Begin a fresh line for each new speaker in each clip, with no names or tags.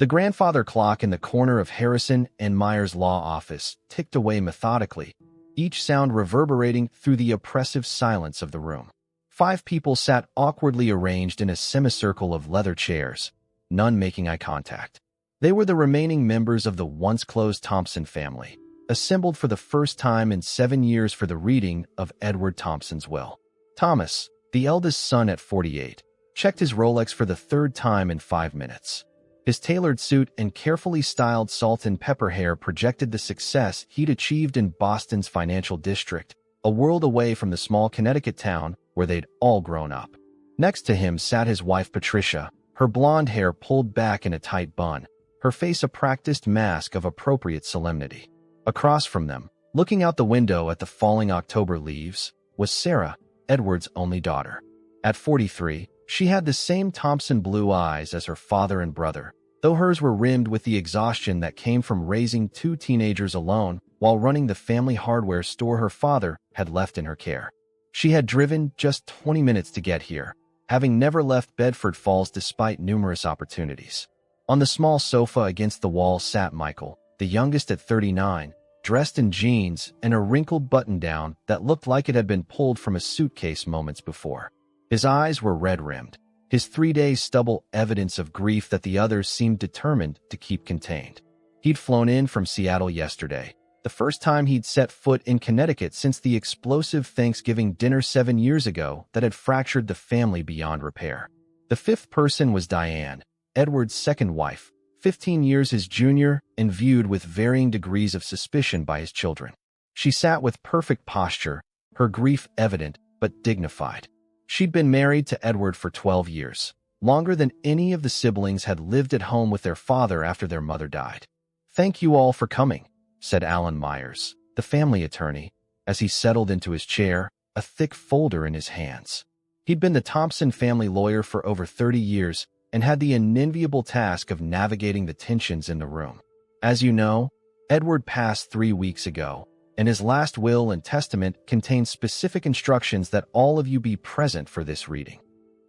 The grandfather clock in the corner of Harrison and Myers' law office ticked away methodically, each sound reverberating through the oppressive silence of the room. 5 people sat awkwardly arranged in a semicircle of leather chairs, none making eye contact. They were the remaining members of the once-closed Thompson family, assembled for the first time in 7 years for the reading of Edward Thompson's will. Thomas, the eldest son at 48, checked his Rolex for the 3rd time in 5 minutes. His tailored suit and carefully styled salt and pepper hair projected the success he'd achieved in Boston's financial district, a world away from the small Connecticut town where they'd all grown up. Next to him sat his wife Patricia, her blonde hair pulled back in a tight bun, her face a practiced mask of appropriate solemnity. Across from them, looking out the window at the falling October leaves, was Sarah, Edward's only daughter. At 43, she had the same Thompson blue eyes as her father and brother, though hers were rimmed with the exhaustion that came from raising 2 teenagers alone while running the family hardware store her father had left in her care. She had driven just 20 minutes to get here, having never left Bedford Falls despite numerous opportunities. On the small sofa against the wall sat Michael, the youngest at 39, dressed in jeans and a wrinkled button-down that looked like it had been pulled from a suitcase moments before. His eyes were red-rimmed, his 3-day stubble evidence of grief that the others seemed determined to keep contained. He'd flown in from Seattle yesterday, the first time he'd set foot in Connecticut since the explosive Thanksgiving dinner 7 years ago that had fractured the family beyond repair. The 5th person was Diane, Edward's second wife, 15 years his junior and viewed with varying degrees of suspicion by his children. She sat with perfect posture, her grief evident but dignified. She'd been married to Edward for 12 years, longer than any of the siblings had lived at home with their father after their mother died. "Thank you all for coming," said Alan Myers, the family attorney, as he settled into his chair, a thick folder in his hands. He'd been the Thompson family lawyer for over 30 years and had the unenviable task of navigating the tensions in the room. As you know, Edward passed 3 weeks ago, and his last will and testament contained specific instructions that all of you be present for this reading.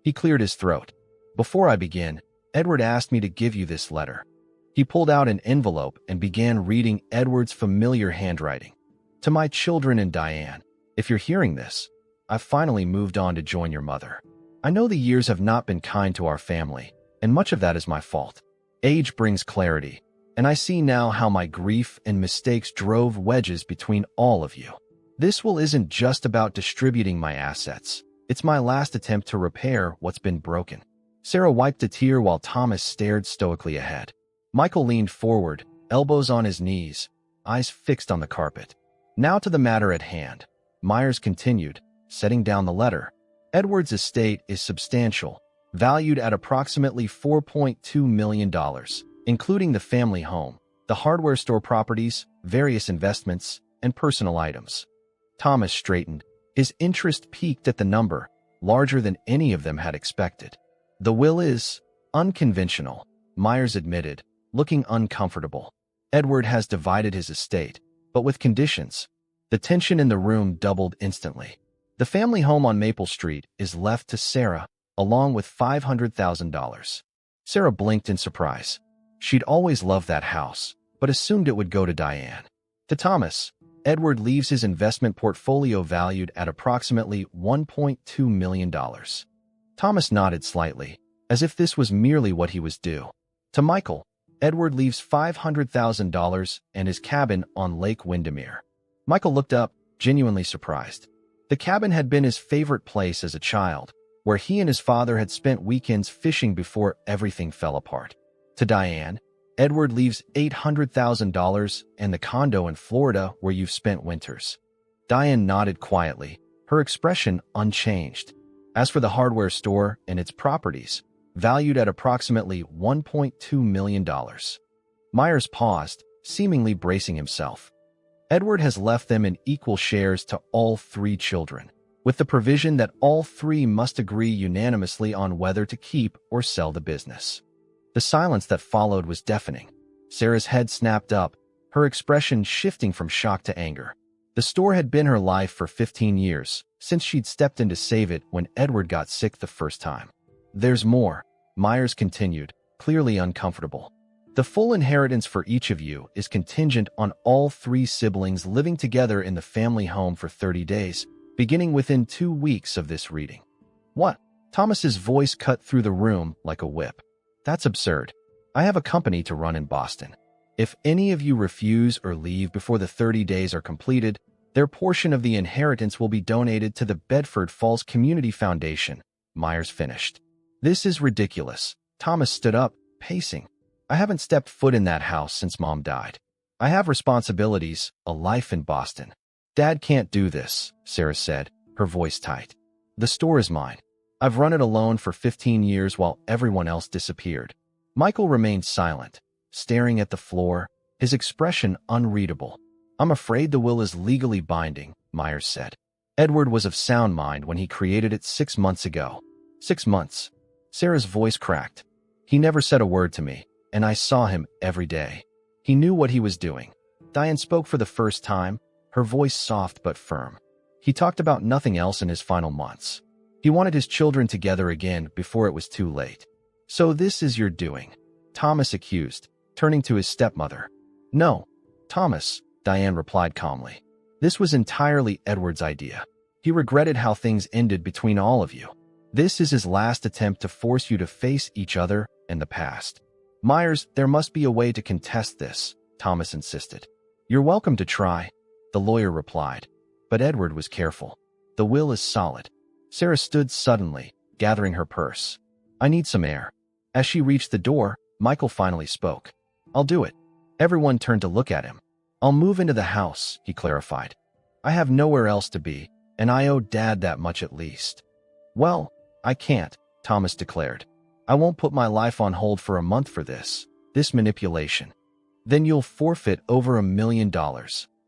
He cleared his throat. "Before I begin, Edward asked me to give you this letter." He pulled out an envelope and began reading Edward's familiar handwriting. "To my children and Diane, if you're hearing this, I've finally moved on to join your mother. I know the years have not been kind to our family, and much of that is my fault. Age brings clarity, and I see now how my grief and mistakes drove wedges between all of you. This will isn't just about distributing my assets. It's my last attempt to repair what's been broken." Sarah wiped a tear while Thomas stared stoically ahead. Michael leaned forward, elbows on his knees, eyes fixed on the carpet. "Now to the matter at hand," Myers continued, setting down the letter. "Edward's estate is substantial, valued at approximately $4.2 million, including the family home, the hardware store properties, various investments, and personal items." Thomas straightened. His interest peaked at the number, larger than any of them had expected. "The will is unconventional," Myers admitted, looking uncomfortable. "Edward has divided his estate, but with conditions." The tension in the room doubled instantly. The family home on Maple Street is left to Sarah, along with $500,000. Sarah blinked in surprise. She'd always loved that house, but assumed it would go to Diane. To Thomas, Edward leaves his investment portfolio valued at approximately $1.2 million. Thomas nodded slightly, as if this was merely what he was due. To Michael, Edward leaves $500,000 and his cabin on Lake Windermere. Michael looked up, genuinely surprised. The cabin had been his favorite place as a child, where he and his father had spent weekends fishing before everything fell apart. To Diane, Edward leaves $800,000 and the condo in Florida where you've spent winters. Diane nodded quietly, her expression unchanged. As for the hardware store and its properties, valued at approximately $1.2 million. Myers paused, seemingly bracing himself. Edward has left them in equal shares to all 3 children, with the provision that all 3 must agree unanimously on whether to keep or sell the business. The silence that followed was deafening. Sarah's head snapped up, her expression shifting from shock to anger. The store had been her life for 15 years, since she'd stepped in to save it when Edward got sick the first time. "There's more," Myers continued, clearly uncomfortable. The full inheritance for each of you is contingent on all 3 siblings living together in the family home for 30 days, beginning within 2 weeks of this reading. What? Thomas's voice cut through the room like a whip. That's absurd. I have a company to run in Boston. If any of you refuse or leave before the 30 days are completed, their portion of the inheritance will be donated to the Bedford Falls Community Foundation, Myers finished. This is ridiculous. Thomas stood up, pacing. I haven't stepped foot in that house since Mom died. I have responsibilities, a life in Boston. Dad can't do this, Sarah said, her voice tight. The store is mine. I've run it alone for 15 years while everyone else disappeared. Michael remained silent, staring at the floor, his expression unreadable. I'm afraid the will is legally binding, Myers said. Edward was of sound mind when he created it 6 months ago. 6 months. Sarah's voice cracked. He never said a word to me, and I saw him every day. He knew what he was doing. Diane spoke for the first time, her voice soft but firm. He talked about nothing else in his final months. He wanted his children together again before it was too late. So this is your doing? Thomas accused, turning to his stepmother. No, Thomas, Diane replied calmly. This was entirely Edward's idea. He regretted how things ended between all of you. This is his last attempt to force you to face each other and the past. Myers, there must be a way to contest this, Thomas insisted. You're welcome to try, the lawyer replied. But Edward was careful. The will is solid. Sarah stood suddenly, gathering her purse. I need some air. As she reached the door, Michael finally spoke. I'll do it. Everyone turned to look at him. I'll move into the house, he clarified. I have nowhere else to be, and I owe Dad that much at least. Well, I can't, Thomas declared. I won't put my life on hold for a month for this manipulation. Then you'll forfeit over $1 million,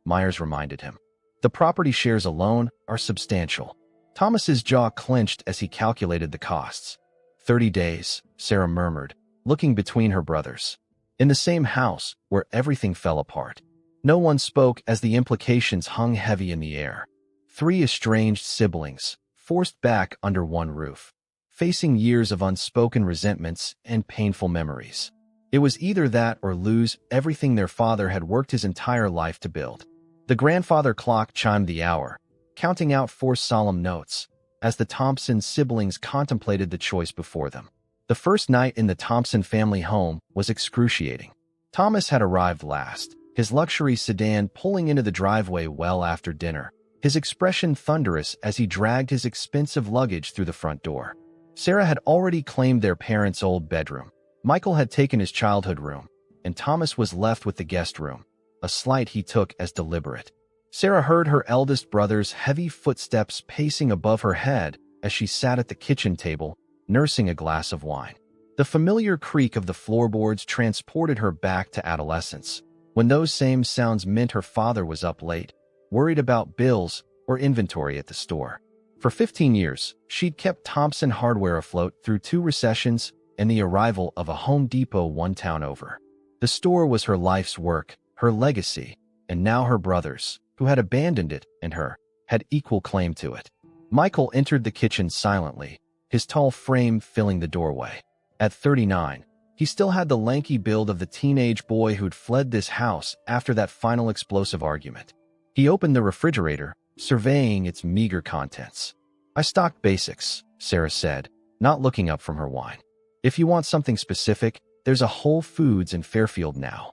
Myers reminded him. The property shares alone are substantial. Thomas's jaw clenched as he calculated the costs. 30 days, Sarah murmured, looking between her brothers. In the same house, where everything fell apart. No one spoke as the implications hung heavy in the air. 3 estranged siblings, forced back under one roof, facing years of unspoken resentments and painful memories. It was either that or lose everything their father had worked his entire life to build. The grandfather clock chimed the hour, counting out 4 solemn notes, as the Thompson siblings contemplated the choice before them. The first night in the Thompson family home was excruciating. Thomas had arrived last, his luxury sedan pulling into the driveway well after dinner, his expression thunderous as he dragged his expensive luggage through the front door. Sarah had already claimed their parents' old bedroom. Michael had taken his childhood room, and Thomas was left with the guest room, a slight he took as deliberate. Sarah heard her eldest brother's heavy footsteps pacing above her head as she sat at the kitchen table, nursing a glass of wine. The familiar creak of the floorboards transported her back to adolescence, when those same sounds meant her father was up late, worried about bills or inventory at the store. For 15 years, she'd kept Thompson Hardware afloat through 2 recessions and the arrival of a Home Depot one town over. The store was her life's work, her legacy, and now her brothers, who had abandoned it and her, had equal claim to it. Michael entered the kitchen silently, his tall frame filling the doorway. At 39, he still had the lanky build of the teenage boy who'd fled this house after that final explosive argument. He opened the refrigerator, surveying its meager contents. I stocked basics, Sarah said, not looking up from her wine. If you want something specific, there's a Whole Foods in Fairfield now.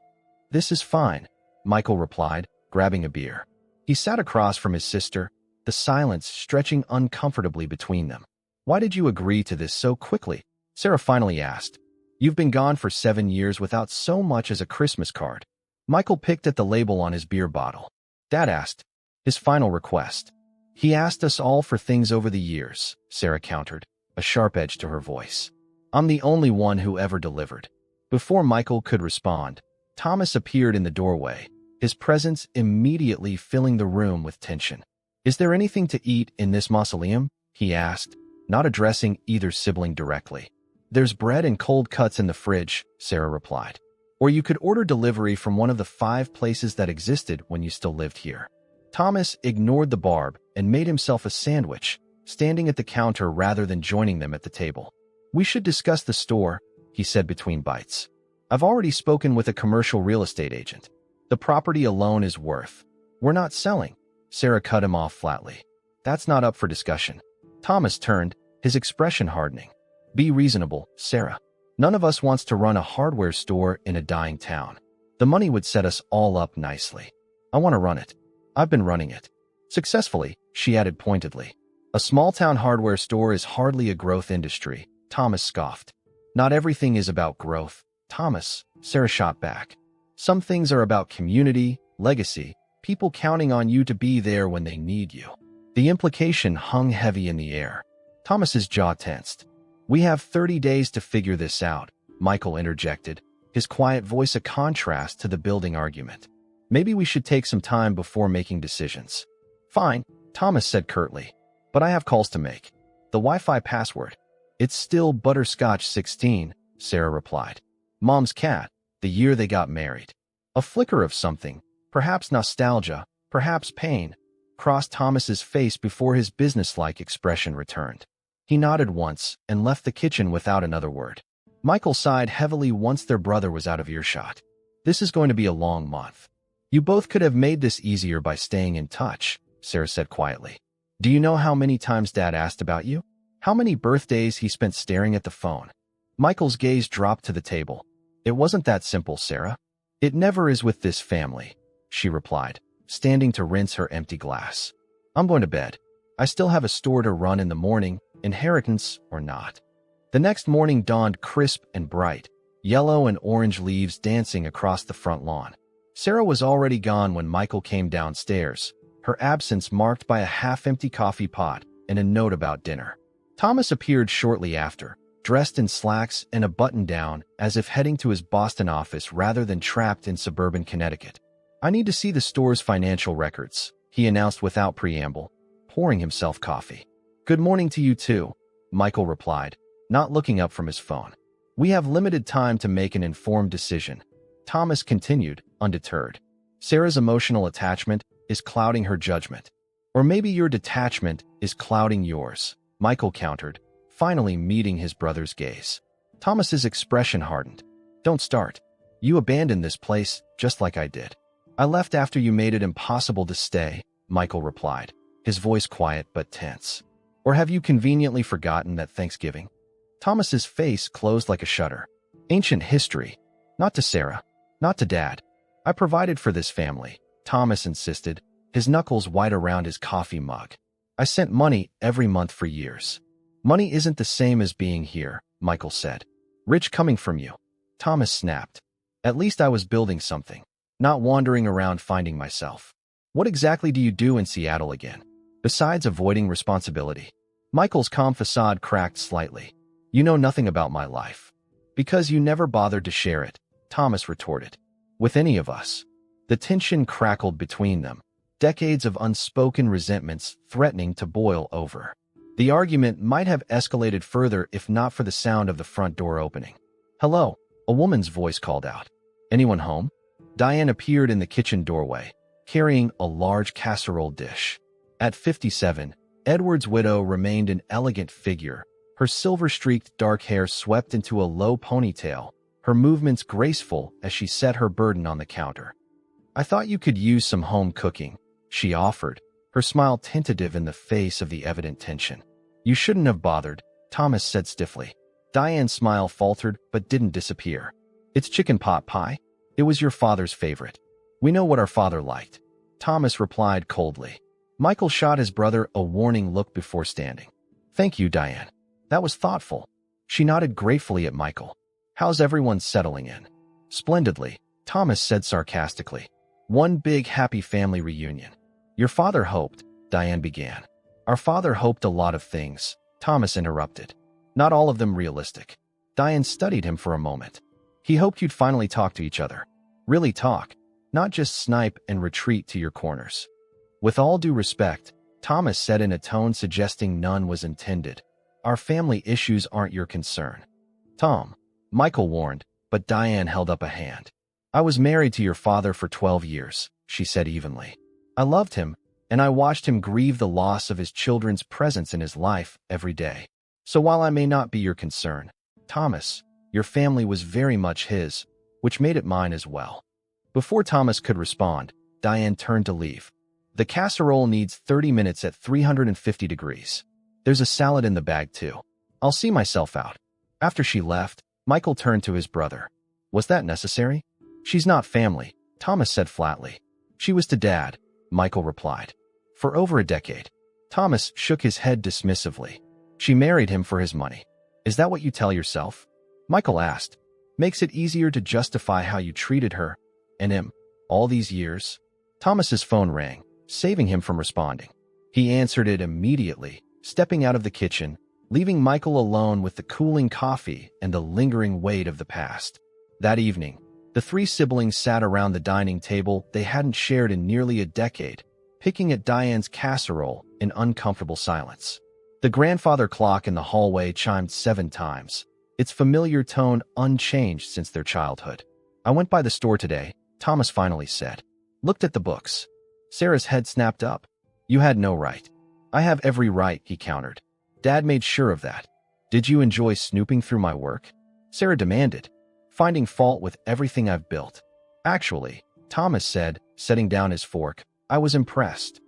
This is fine, Michael replied, grabbing a beer. He sat across from his sister, the silence stretching uncomfortably between them. Why did you agree to this so quickly? Sarah finally asked. You've been gone for 7 years without so much as a Christmas card. Michael picked at the label on his beer bottle. Dad asked. His final request. He asked us all for things over the years, Sarah countered, a sharp edge to her voice. I'm the only one who ever delivered. Before Michael could respond, Thomas appeared in the doorway, his presence immediately filling the room with tension. Is there anything to eat in this mausoleum? He asked, not addressing either sibling directly. There's bread and cold cuts in the fridge, Sarah replied. Or you could order delivery from one of the 5 places that existed when you still lived here. Thomas ignored the barb and made himself a sandwich, standing at the counter rather than joining them at the table. We should discuss the store, he said between bites. I've already spoken with a commercial real estate agent. The property alone is worth. We're not selling. Sarah cut him off flatly. That's not up for discussion. Thomas turned, his expression hardening. Be reasonable, Sarah. None of us wants to run a hardware store in a dying town. The money would set us all up nicely. I want to run it. I've been running it. Successfully, she added pointedly. A small-town hardware store is hardly a growth industry, Thomas scoffed. Not everything is about growth, Thomas, Sarah shot back. Some things are about community, legacy, people counting on you to be there when they need you. The implication hung heavy in the air. Thomas's jaw tensed. We have 30 days to figure this out, Michael interjected, his quiet voice a contrast to the building argument. Maybe we should take some time before making decisions. Fine, Thomas said curtly, but I have calls to make. The Wi-Fi password. It's still Butterscotch 16, Sarah replied. Mom's cat, the year they got married. A flicker of something, perhaps nostalgia, perhaps pain, crossed Thomas's face before his businesslike expression returned. He nodded once and left the kitchen without another word. Michael sighed heavily once their brother was out of earshot. This is going to be a long month. You both could have made this easier by staying in touch, Sarah said quietly. Do you know how many times Dad asked about you? How many birthdays he spent staring at the phone? Michael's gaze dropped to the table. It wasn't that simple, Sarah. It never is with this family, she replied, standing to rinse her empty glass. I'm going to bed. I still have a store to run in the morning, inheritance or not. The next morning dawned crisp and bright, yellow and orange leaves dancing across the front lawn. Sarah was already gone when Michael came downstairs, her absence marked by a half-empty coffee pot and a note about dinner. Thomas appeared shortly after, dressed in slacks and a button-down, as if heading to his Boston office rather than trapped in suburban Connecticut. I need to see the store's financial records, he announced without preamble, pouring himself coffee. Good morning to you too, Michael replied, not looking up from his phone. We have limited time to make an informed decision, Thomas continued, undeterred. Sarah's emotional attachment is clouding her judgment. Or maybe your detachment is clouding yours, Michael countered, finally meeting his brother's gaze. Thomas's expression hardened. Don't start. You abandoned this place just like I did. I left after you made it impossible to stay, Michael replied, his voice quiet but tense. Or have you conveniently forgotten that Thanksgiving? Thomas's face closed like a shutter. Ancient history. Not to Sarah. Not to Dad. I provided for this family, Thomas insisted, his knuckles white around his coffee mug. I sent money every month for years. Money isn't the same as being here, Michael said. Rich coming from you. Thomas snapped. At least I was building something, not wandering around finding myself. What exactly do you do in Seattle again, besides avoiding responsibility? Michael's calm facade cracked slightly. You know nothing about my life. Because you never bothered to share it, Thomas retorted. With any of us. The tension crackled between them, decades of unspoken resentments threatening to boil over. The argument might have escalated further if not for the sound of the front door opening. Hello, a woman's voice called out. Anyone home? Diane appeared in the kitchen doorway, carrying a large casserole dish. At 57, Edward's widow remained an elegant figure, her silver-streaked dark hair swept into a low ponytail, her movements graceful as she set her burden on the counter. I thought you could use some home cooking, she offered, her smile tentative in the face of the evident tension. You shouldn't have bothered, Thomas said stiffly. Diane's smile faltered but didn't disappear. It's chicken pot pie. It was your father's favorite. We know what our father liked. Thomas replied coldly. Michael shot his brother a warning look before standing. Thank you, Diane. That was thoughtful. She nodded gratefully at Michael. How's everyone settling in? Splendidly, Thomas said sarcastically. One big happy family reunion. Your father hoped, Diane began. Our father hoped a lot of things, Thomas interrupted. Not all of them realistic. Diane studied him for a moment. He hoped you'd finally talk to each other. Really talk, not just snipe and retreat to your corners. With all due respect, Thomas said in a tone suggesting none was intended. Our family issues aren't your concern. Tom, Michael warned, but Diane held up a hand. I was married to your father for 12 years, she said evenly. I loved him, and I watched him grieve the loss of his children's presence in his life every day. So while I may not be your concern, Thomas, your family was very much his, which made it mine as well. Before Thomas could respond, Diane turned to leave. The casserole needs 30 minutes at 350 degrees. There's a salad in the bag too. I'll see myself out. After she left, Michael turned to his brother. Was that necessary? She's not family, Thomas said flatly. She was to Dad, Michael replied. For over a decade. Thomas shook his head dismissively. She married him for his money. Is that what you tell yourself? Michael asked. Makes it easier to justify how you treated her and him all these years? Thomas's phone rang, saving him from responding. He answered it immediately, stepping out of the kitchen, leaving Michael alone with the cooling coffee and the lingering weight of the past. That evening, the three siblings sat around the dining table they hadn't shared in nearly a decade, picking at Diane's casserole in uncomfortable silence. The grandfather clock in the hallway chimed 7 times, its familiar tone unchanged since their childhood. I went by the store today, Thomas finally said. Looked at the books. Sarah's head snapped up. You had no right. I have every right, he countered. Dad made sure of that. Did you enjoy snooping through my work? Sarah demanded, finding fault with everything I've built. Actually, Thomas said, setting down his fork, I was impressed.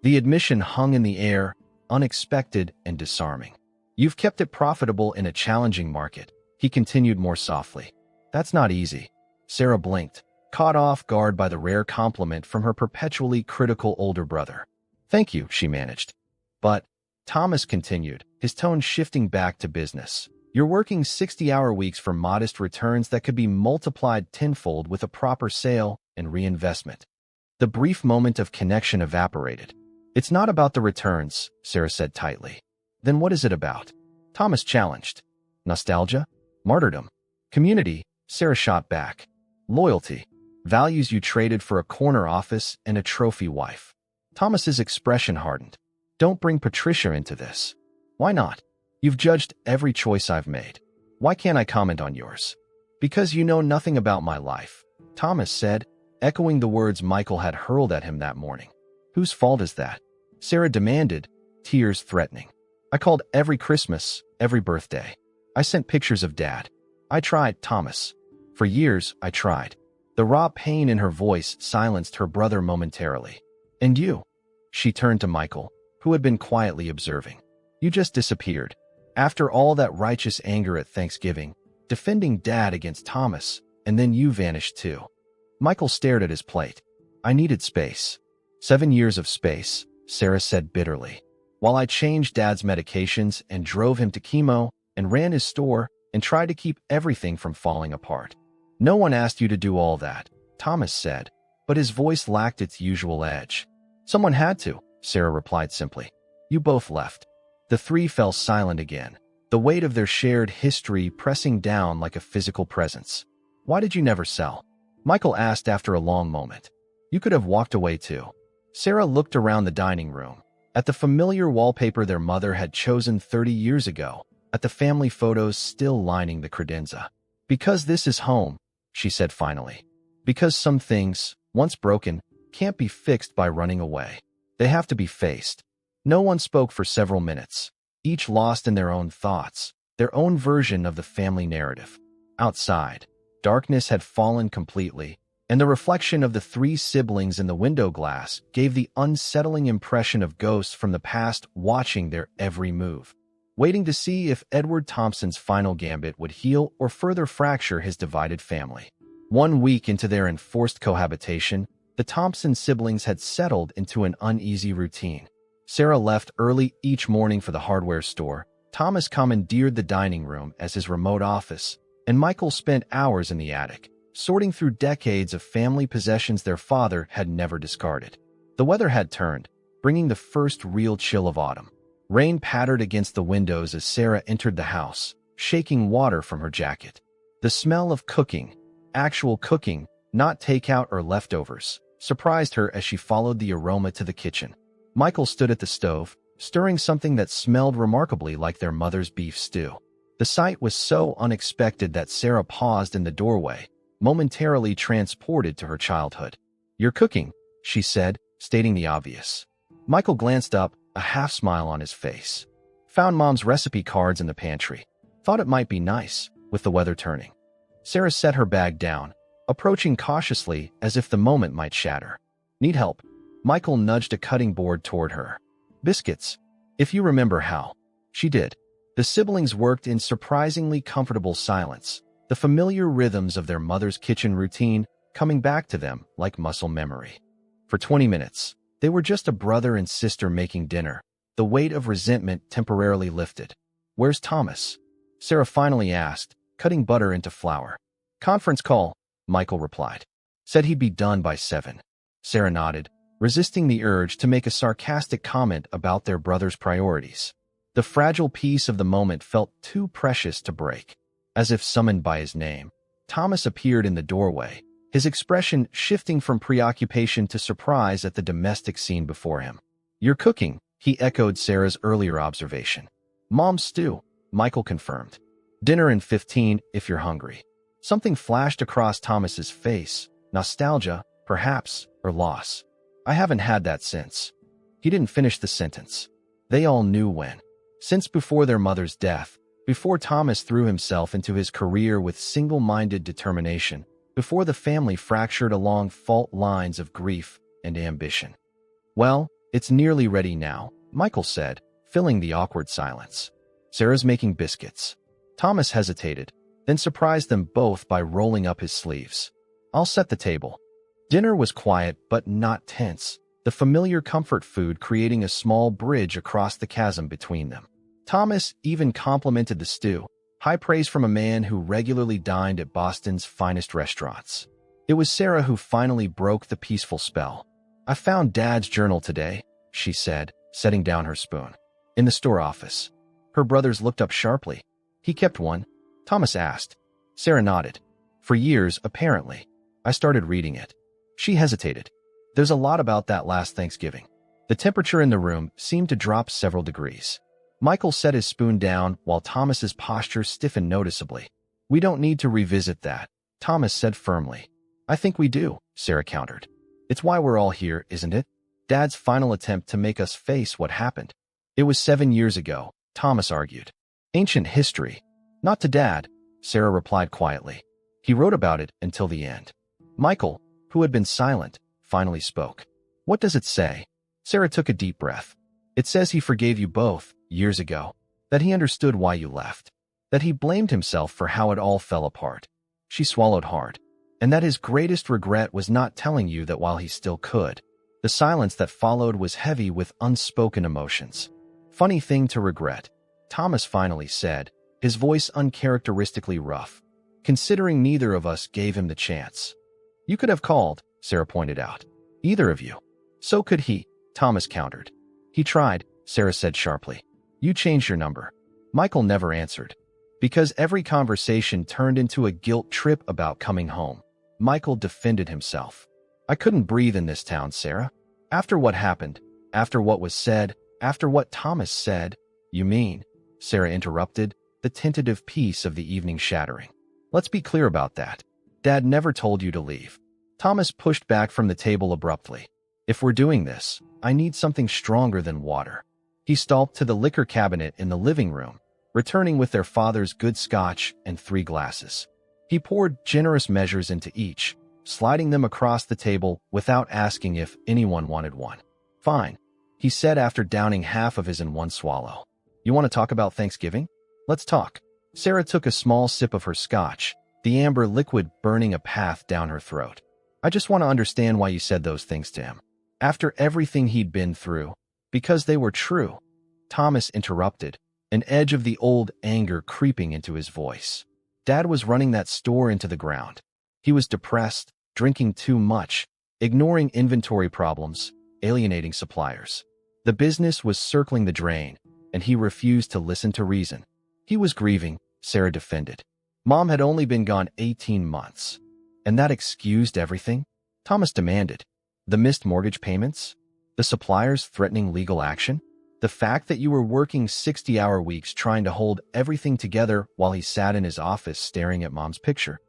The admission hung in the air, unexpected and disarming. You've kept it profitable in a challenging market, he continued more softly. That's not easy. Sarah blinked, caught off guard by the rare compliment from her perpetually critical older brother. Thank you, she managed. But, Thomas continued, his tone shifting back to business. You're working 60-hour weeks for modest returns that could be multiplied tenfold with a proper sale and reinvestment. The brief moment of connection evaporated. It's not about the returns, Sarah said tightly. Then what is it about? Thomas challenged. Nostalgia? Martyrdom? Community? Sarah shot back. Loyalty. Values you traded for a corner office and a trophy wife. Thomas's expression hardened. Don't bring Patricia into this. Why not? You've judged every choice I've made. Why can't I comment on yours? Because you know nothing about my life, Thomas said, echoing the words Michael had hurled at him that morning. Whose fault is that? Sarah demanded, tears threatening. I called every Christmas, every birthday. I sent pictures of Dad. I tried, Thomas. For years, I tried. The raw pain in her voice silenced her brother momentarily. And you? She turned to Michael, who had been quietly observing. You just disappeared. After all that righteous anger at Thanksgiving, defending Dad against Thomas, and then you vanished too. Michael stared at his plate. I needed space. 7 years of space, Sarah said bitterly. While I changed Dad's medications and drove him to chemo and ran his store and tried to keep everything from falling apart. No one asked you to do all that, Thomas said, but his voice lacked its usual edge. Someone had to, Sarah replied simply. You both left. The three fell silent again, the weight of their shared history pressing down like a physical presence. Why did you never sell? Michael asked after a long moment. You could have walked away too. Sarah looked around the dining room, at the familiar wallpaper their mother had chosen 30 years ago, at the family photos still lining the credenza. Because this is home, she said finally. Because some things, once broken, can't be fixed by running away. They have to be faced. No one spoke for several minutes, each lost in their own thoughts, their own version of the family narrative. Outside, darkness had fallen completely, and the reflection of the three siblings in the window glass gave the unsettling impression of ghosts from the past watching their every move, waiting to see if Edward Thompson's final gambit would heal or further fracture his divided family. 1 week into their enforced cohabitation, the Thompson siblings had settled into an uneasy routine. Sarah left early each morning for the hardware store, Thomas commandeered the dining room as his remote office, and Michael spent hours in the attic, sorting through decades of family possessions their father had never discarded. The weather had turned, bringing the first real chill of autumn. Rain pattered against the windows as Sarah entered the house, shaking water from her jacket. The smell of cooking, actual cooking, not takeout or leftovers, surprised her as she followed the aroma to the kitchen. Michael stood at the stove, stirring something that smelled remarkably like their mother's beef stew. The sight was so unexpected that Sarah paused in the doorway, momentarily transported to her childhood. You're cooking, she said, stating the obvious. Michael glanced up, a half-smile on his face. Found Mom's recipe cards in the pantry. Thought it might be nice, with the weather turning. Sarah set her bag down, approaching cautiously as if the moment might shatter. Need help? Michael nudged a cutting board toward her. Biscuits. If you remember how. She did. The siblings worked in surprisingly comfortable silence, the familiar rhythms of their mother's kitchen routine coming back to them like muscle memory. For 20 minutes, they were just a brother and sister making dinner, the weight of resentment temporarily lifted. Where's Thomas? Sarah finally asked, cutting butter into flour. Conference call, Michael replied. Said he'd be done by 7. Sarah nodded, resisting the urge to make a sarcastic comment about their brother's priorities. The fragile peace of the moment felt too precious to break. As if summoned by his name, Thomas appeared in the doorway, his expression shifting from preoccupation to surprise at the domestic scene before him. You're cooking, he echoed Sarah's earlier observation. Mom's stew, Michael confirmed. Dinner in 15 if you're hungry. Something flashed across Thomas's face, nostalgia, perhaps, or loss. I haven't had that since. He didn't finish the sentence. They all knew when. Since before their mother's death, before Thomas threw himself into his career with single-minded determination, before the family fractured along fault lines of grief and ambition. Well, it's nearly ready now, Michael said, filling the awkward silence. Sarah's making biscuits. Thomas hesitated, then surprised them both by rolling up his sleeves. I'll set the table. Dinner was quiet but not tense, the familiar comfort food creating a small bridge across the chasm between them. Thomas even complimented the stew, high praise from a man who regularly dined at Boston's finest restaurants. It was Sarah who finally broke the peaceful spell. I found Dad's journal today, she said, setting down her spoon. In the store office. Her brothers looked up sharply. He kept one? Thomas asked. Sarah nodded. For years, apparently. I started reading it. She hesitated. There's a lot about that last Thanksgiving. The temperature in the room seemed to drop several degrees. Michael set his spoon down while Thomas's posture stiffened noticeably. We don't need to revisit that, Thomas said firmly. I think we do, Sarah countered. It's why we're all here, isn't it? Dad's final attempt to make us face what happened. It was 7 years ago, Thomas argued. Ancient history. Not to Dad, Sarah replied quietly. He wrote about it until the end. Michael, who had been silent, finally spoke. What does it say? Sarah took a deep breath. It says he forgave you both, years ago. That he understood why you left. That he blamed himself for how it all fell apart. She swallowed hard. And that his greatest regret was not telling you that while he still could. The silence that followed was heavy with unspoken emotions. Funny thing to regret, Thomas finally said, his voice uncharacteristically rough, considering neither of us gave him the chance. You could have called, Sarah pointed out. Either of you. So could he, Thomas countered. He tried, Sarah said sharply. You changed your number. Michael never answered. Because every conversation turned into a guilt trip about coming home. Michael defended himself. I couldn't breathe in this town, Sarah. After what happened, after what was said, after what Thomas said. You mean, Sarah interrupted, the tentative peace of the evening shattering. Let's be clear about that. Dad never told you to leave. Thomas pushed back from the table abruptly. If we're doing this, I need something stronger than water. He stalked to the liquor cabinet in the living room, returning with their father's good scotch and 3 glasses. He poured generous measures into each, sliding them across the table without asking if anyone wanted one. Fine, he said after downing half of his in one swallow. You want to talk about Thanksgiving? Let's talk. Sarah took a small sip of her scotch, the amber liquid burning a path down her throat. I just want to understand why you said those things to him. After everything he'd been through, because they were true. Thomas interrupted, an edge of the old anger creeping into his voice. Dad was running that store into the ground. He was depressed, drinking too much, ignoring inventory problems, alienating suppliers. The business was circling the drain, and he refused to listen to reason. He was grieving, Sarah defended. Mom had only been gone 18 months. And that excused everything? Thomas demanded. The missed mortgage payments? The suppliers threatening legal action? The fact that you were working 60-hour weeks trying to hold everything together while he sat in his office staring at Mom's picture?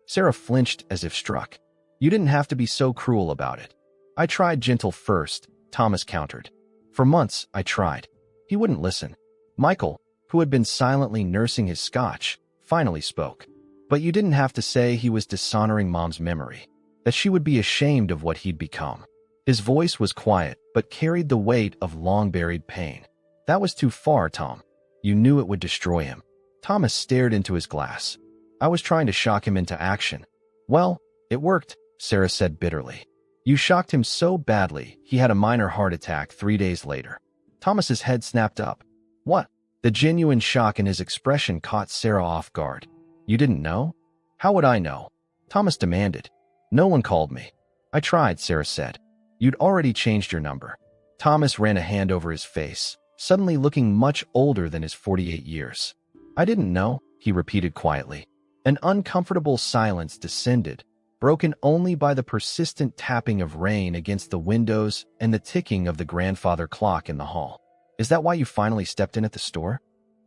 Sarah flinched as if struck. You didn't have to be so cruel about it. I tried gentle first, Thomas countered. For months, I tried. He wouldn't listen. Michael, who had been silently nursing his scotch, finally spoke. But you didn't have to say he was dishonoring Mom's memory, that she would be ashamed of what he'd become. His voice was quiet, but carried the weight of long-buried pain. That was too far, Tom. You knew it would destroy him. Thomas stared into his glass. I was trying to shock him into action. Well, it worked, Sarah said bitterly. You shocked him so badly, he had a minor heart attack 3 days later. Thomas's head snapped up. What? The genuine shock in his expression caught Sarah off guard. You didn't know? How would I know? Thomas demanded. No one called me. I tried, Sarah said. You'd already changed your number. Thomas ran a hand over his face, suddenly looking much older than his 48 years. I didn't know, he repeated quietly. An uncomfortable silence descended, broken only by the persistent tapping of rain against the windows and the ticking of the grandfather clock in the hall. Is that why you finally stepped in at the store?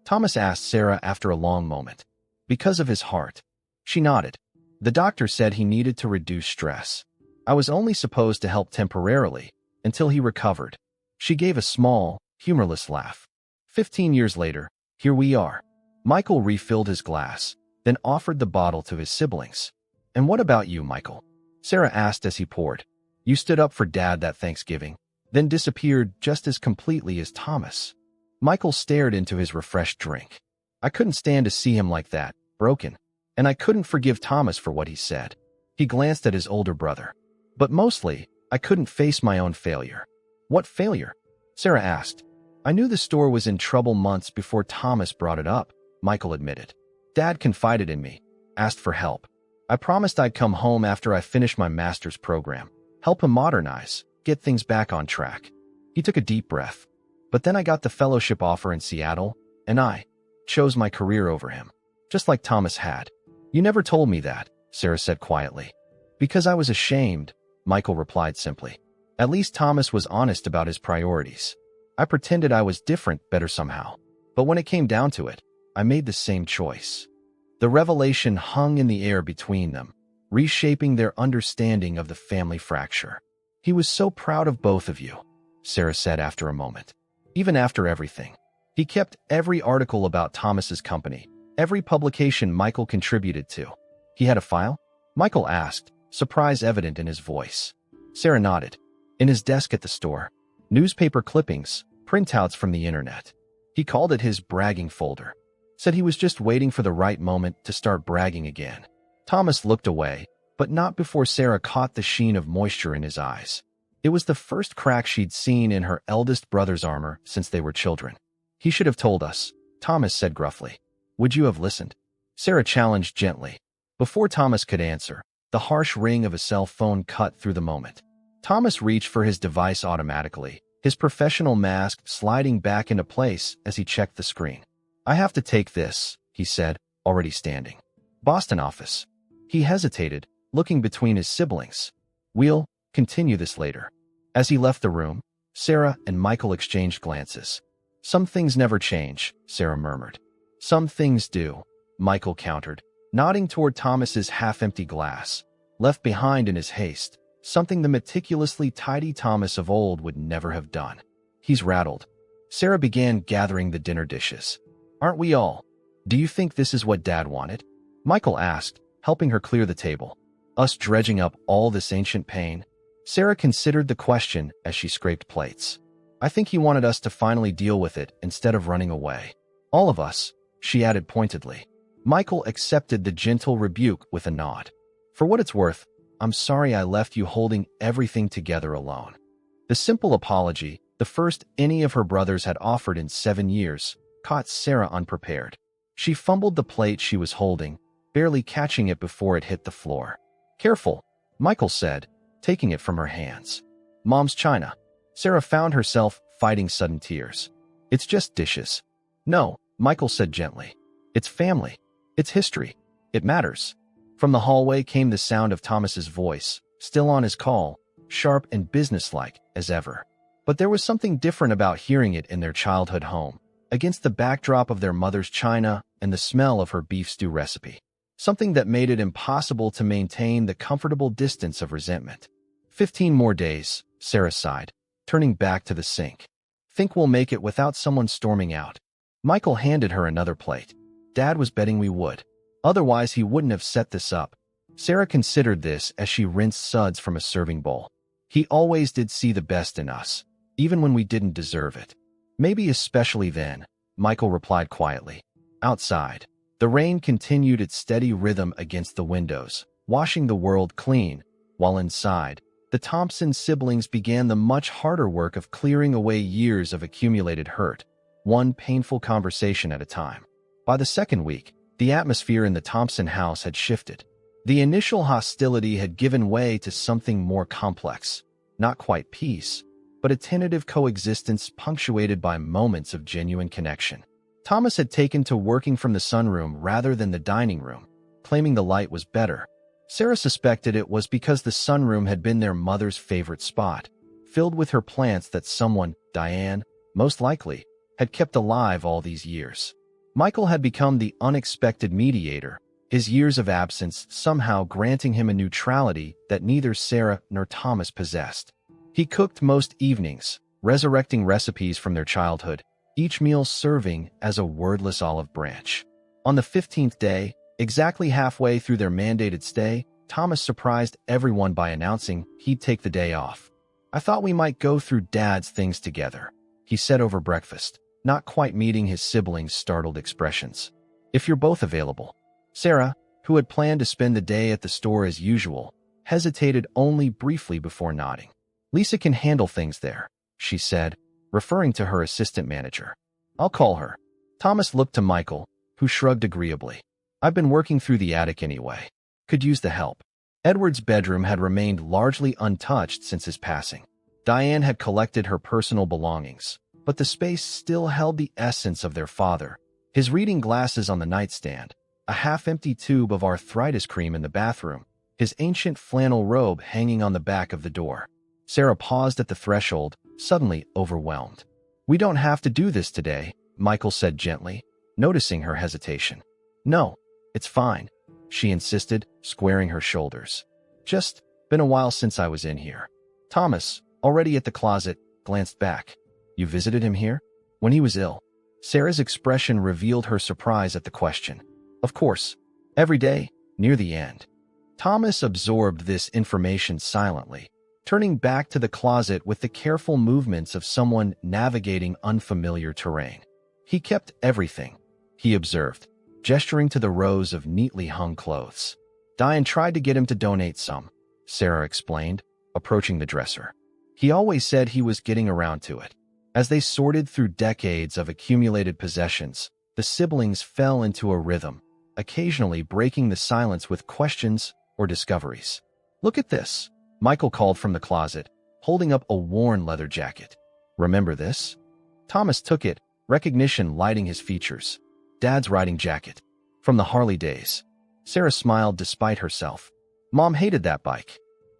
Thomas asked Sarah after a long moment. Because of his heart. She nodded. The doctor said he needed to reduce stress. I was only supposed to help temporarily, until he recovered. She gave a small, humorless laugh. 15 years later, here we are. Michael refilled his glass, then offered the bottle to his siblings. And what about you, Michael? Sarah asked as he poured. You stood up for Dad that Thanksgiving, then disappeared just as completely as Thomas. Michael stared into his refreshed drink. I couldn't stand to see him like that, broken, and I couldn't forgive Thomas for what he said. He glanced at his older brother. But mostly, I couldn't face my own failure. What failure? Sarah asked. I knew the store was in trouble months before Thomas brought it up, Michael admitted. Dad confided in me, asked for help. I promised I'd come home after I finished my master's program, help him modernize, get things back on track. He took a deep breath. But then I got the fellowship offer in Seattle, and I chose my career over him, just like Thomas had. You never told me that, Sarah said quietly. Because I was ashamed, Michael replied simply. At least Thomas was honest about his priorities. I pretended I was different better somehow. But when it came down to it, I made the same choice. The revelation hung in the air between them, reshaping their understanding of the family fracture. He was so proud of both of you, Sarah said after a moment. Even after everything. He kept every article about Thomas's company, every publication Michael contributed to. He had a file? Michael asked, surprise evident in his voice. Sarah nodded. In his desk at the store. Newspaper clippings, printouts from the internet. He called it his bragging folder. Said he was just waiting for the right moment to start bragging again. Thomas looked away, but not before Sarah caught the sheen of moisture in his eyes. It was the first crack she'd seen in her eldest brother's armor since they were children. He should have told us, Thomas said gruffly. Would you have listened? Sarah challenged gently. Before Thomas could answer, the harsh ring of a cell phone cut through the moment. Thomas reached for his device automatically, his professional mask sliding back into place as he checked the screen. I have to take this, he said, already standing. Boston office. He hesitated, looking between his siblings. We'll continue this later. As he left the room, Sarah and Michael exchanged glances. Some things never change, Sarah murmured. Some things do, Michael countered, nodding toward Thomas's half-empty glass, left behind in his haste, something the meticulously tidy Thomas of old would never have done. He's rattled. Sarah began gathering the dinner dishes. Aren't we all? Do you think this is what Dad wanted? Michael asked, helping her clear the table. Us dredging up all this ancient pain? Sarah considered the question as she scraped plates. I think he wanted us to finally deal with it instead of running away. All of us, she added pointedly. Michael accepted the gentle rebuke with a nod. For what it's worth, I'm sorry I left you holding everything together alone. The simple apology, the first any of her brothers had offered in 7 years, caught Sarah unprepared. She fumbled the plate she was holding, barely catching it before it hit the floor. Careful, Michael said, taking it from her hands. Mom's china. Sarah found herself fighting sudden tears. It's just dishes. No, Michael said gently. It's family. It's history. It matters. From the hallway came the sound of Thomas's voice, still on his call, sharp and businesslike as ever. But there was something different about hearing it in their childhood home, against the backdrop of their mother's china and the smell of her beef stew recipe. Something that made it impossible to maintain the comfortable distance of resentment. 15 more days, Sarah sighed, turning back to the sink. Think we'll make it without someone storming out. Michael handed her another plate. Dad was betting we would. Otherwise, he wouldn't have set this up. Sarah considered this as she rinsed suds from a serving bowl. He always did see the best in us, even when we didn't deserve it. Maybe especially then, Michael replied quietly. Outside, the rain continued its steady rhythm against the windows, washing the world clean, while inside, the Thompson siblings began the much harder work of clearing away years of accumulated hurt, one painful conversation at a time. By the second week, the atmosphere in the Thompson house had shifted. The initial hostility had given way to something more complex, not quite peace, but a tentative coexistence punctuated by moments of genuine connection. Thomas had taken to working from the sunroom rather than the dining room, claiming the light was better. Sarah suspected it was because the sunroom had been their mother's favorite spot, filled with her plants that someone, Diane, most likely, had kept alive all these years. Michael had become the unexpected mediator, his years of absence somehow granting him a neutrality that neither Sarah nor Thomas possessed. He cooked most evenings, resurrecting recipes from their childhood, each meal serving as a wordless olive branch. On the 15th day, exactly halfway through their mandated stay, Thomas surprised everyone by announcing he'd take the day off. "I thought we might go through Dad's things together," he said over breakfast, not quite meeting his siblings' startled expressions. "If you're both available." Sarah, who had planned to spend the day at the store as usual, hesitated only briefly before nodding. "Lisa can handle things there," she said, referring to her assistant manager. "I'll call her." Thomas looked to Michael, who shrugged agreeably. "I've been working through the attic anyway. Could use the help." Edward's bedroom had remained largely untouched since his passing. Diane had collected her personal belongings, but the space still held the essence of their father. His reading glasses on the nightstand, a half-empty tube of arthritis cream in the bathroom, his ancient flannel robe hanging on the back of the door. Sarah paused at the threshold, suddenly overwhelmed. "We don't have to do this today," Michael said gently, noticing her hesitation. "No, it's fine," she insisted, squaring her shoulders. "Just been a while since I was in here." Thomas, already at the closet, glanced back. "You visited him here?" "When he was ill." Sarah's expression revealed her surprise at the question. "Of course. Every day, near the end." Thomas absorbed this information silently, turning back to the closet with the careful movements of someone navigating unfamiliar terrain. "He kept everything," he observed, gesturing to the rows of neatly hung clothes. "Diane tried to get him to donate some," Sarah explained, approaching the dresser. "He always said he was getting around to it." As they sorted through decades of accumulated possessions, the siblings fell into a rhythm, occasionally breaking the silence with questions or discoveries. "Look at this," Michael called from the closet, holding up a worn leather jacket. "Remember this?" Thomas took it, recognition lighting his features. "Dad's riding jacket. From the Harley days." Sarah smiled despite herself. "Mom hated that bike,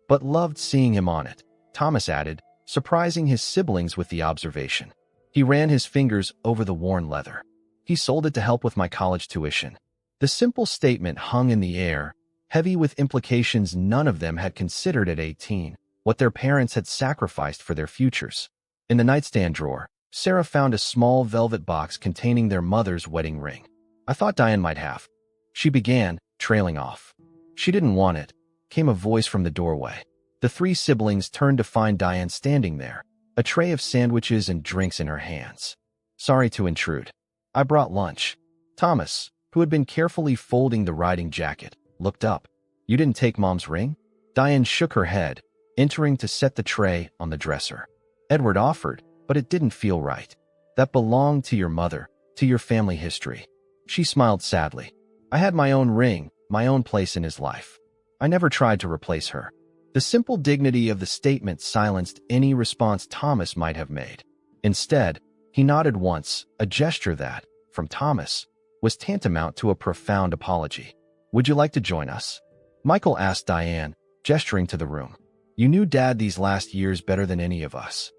but loved seeing him on it," Thomas added, surprising his siblings with the observation. He ran his fingers over the worn leather. "He sold it to help with my college tuition." The simple statement hung in the air, heavy with implications none of them had considered at 18, what their parents had sacrificed for their futures. In the nightstand drawer, Sarah found a small velvet box containing their mother's wedding ring. "I thought Diane might have." She began, trailing off. "She didn't want it," came a voice from the doorway. The three siblings turned to find Diane standing there, a tray of sandwiches and drinks in her hands. "Sorry to intrude. I brought lunch." Thomas, who had been carefully folding the riding jacket, looked up. "You didn't take Mom's ring?" Diane shook her head, entering to set the tray on the dresser. "Edward offered, but it didn't feel right. That belonged to your mother, to your family history." She smiled sadly. "I had my own ring, my own place in his life. I never tried to replace her." The simple dignity of the statement silenced any response Thomas might have made. Instead, he nodded once, a gesture that, from Thomas, was tantamount to a profound apology. "Would you like to join us?" Michael asked Diane, gesturing to the room. "You knew Dad these last years better than any of us."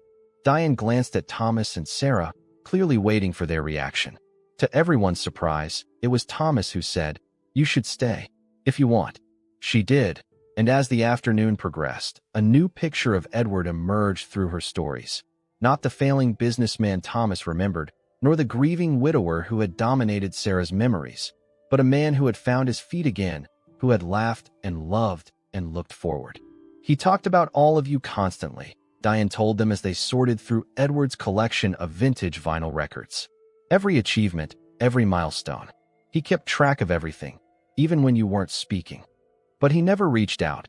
Diane glanced at Thomas and Sarah, clearly waiting for their reaction. To everyone's surprise, it was Thomas who said, "You should stay, if you want." She did, and as the afternoon progressed, a new picture of Edward emerged through her stories. Not the failing businessman Thomas remembered, nor the grieving widower who had dominated Sarah's memories, but a man who had found his feet again, who had laughed and loved and looked forward. He talked about all of you constantly, Diane told them as they sorted through Edward's collection of vintage vinyl records. Every achievement, every milestone. He kept track of everything, even when you weren't speaking. But he never reached out,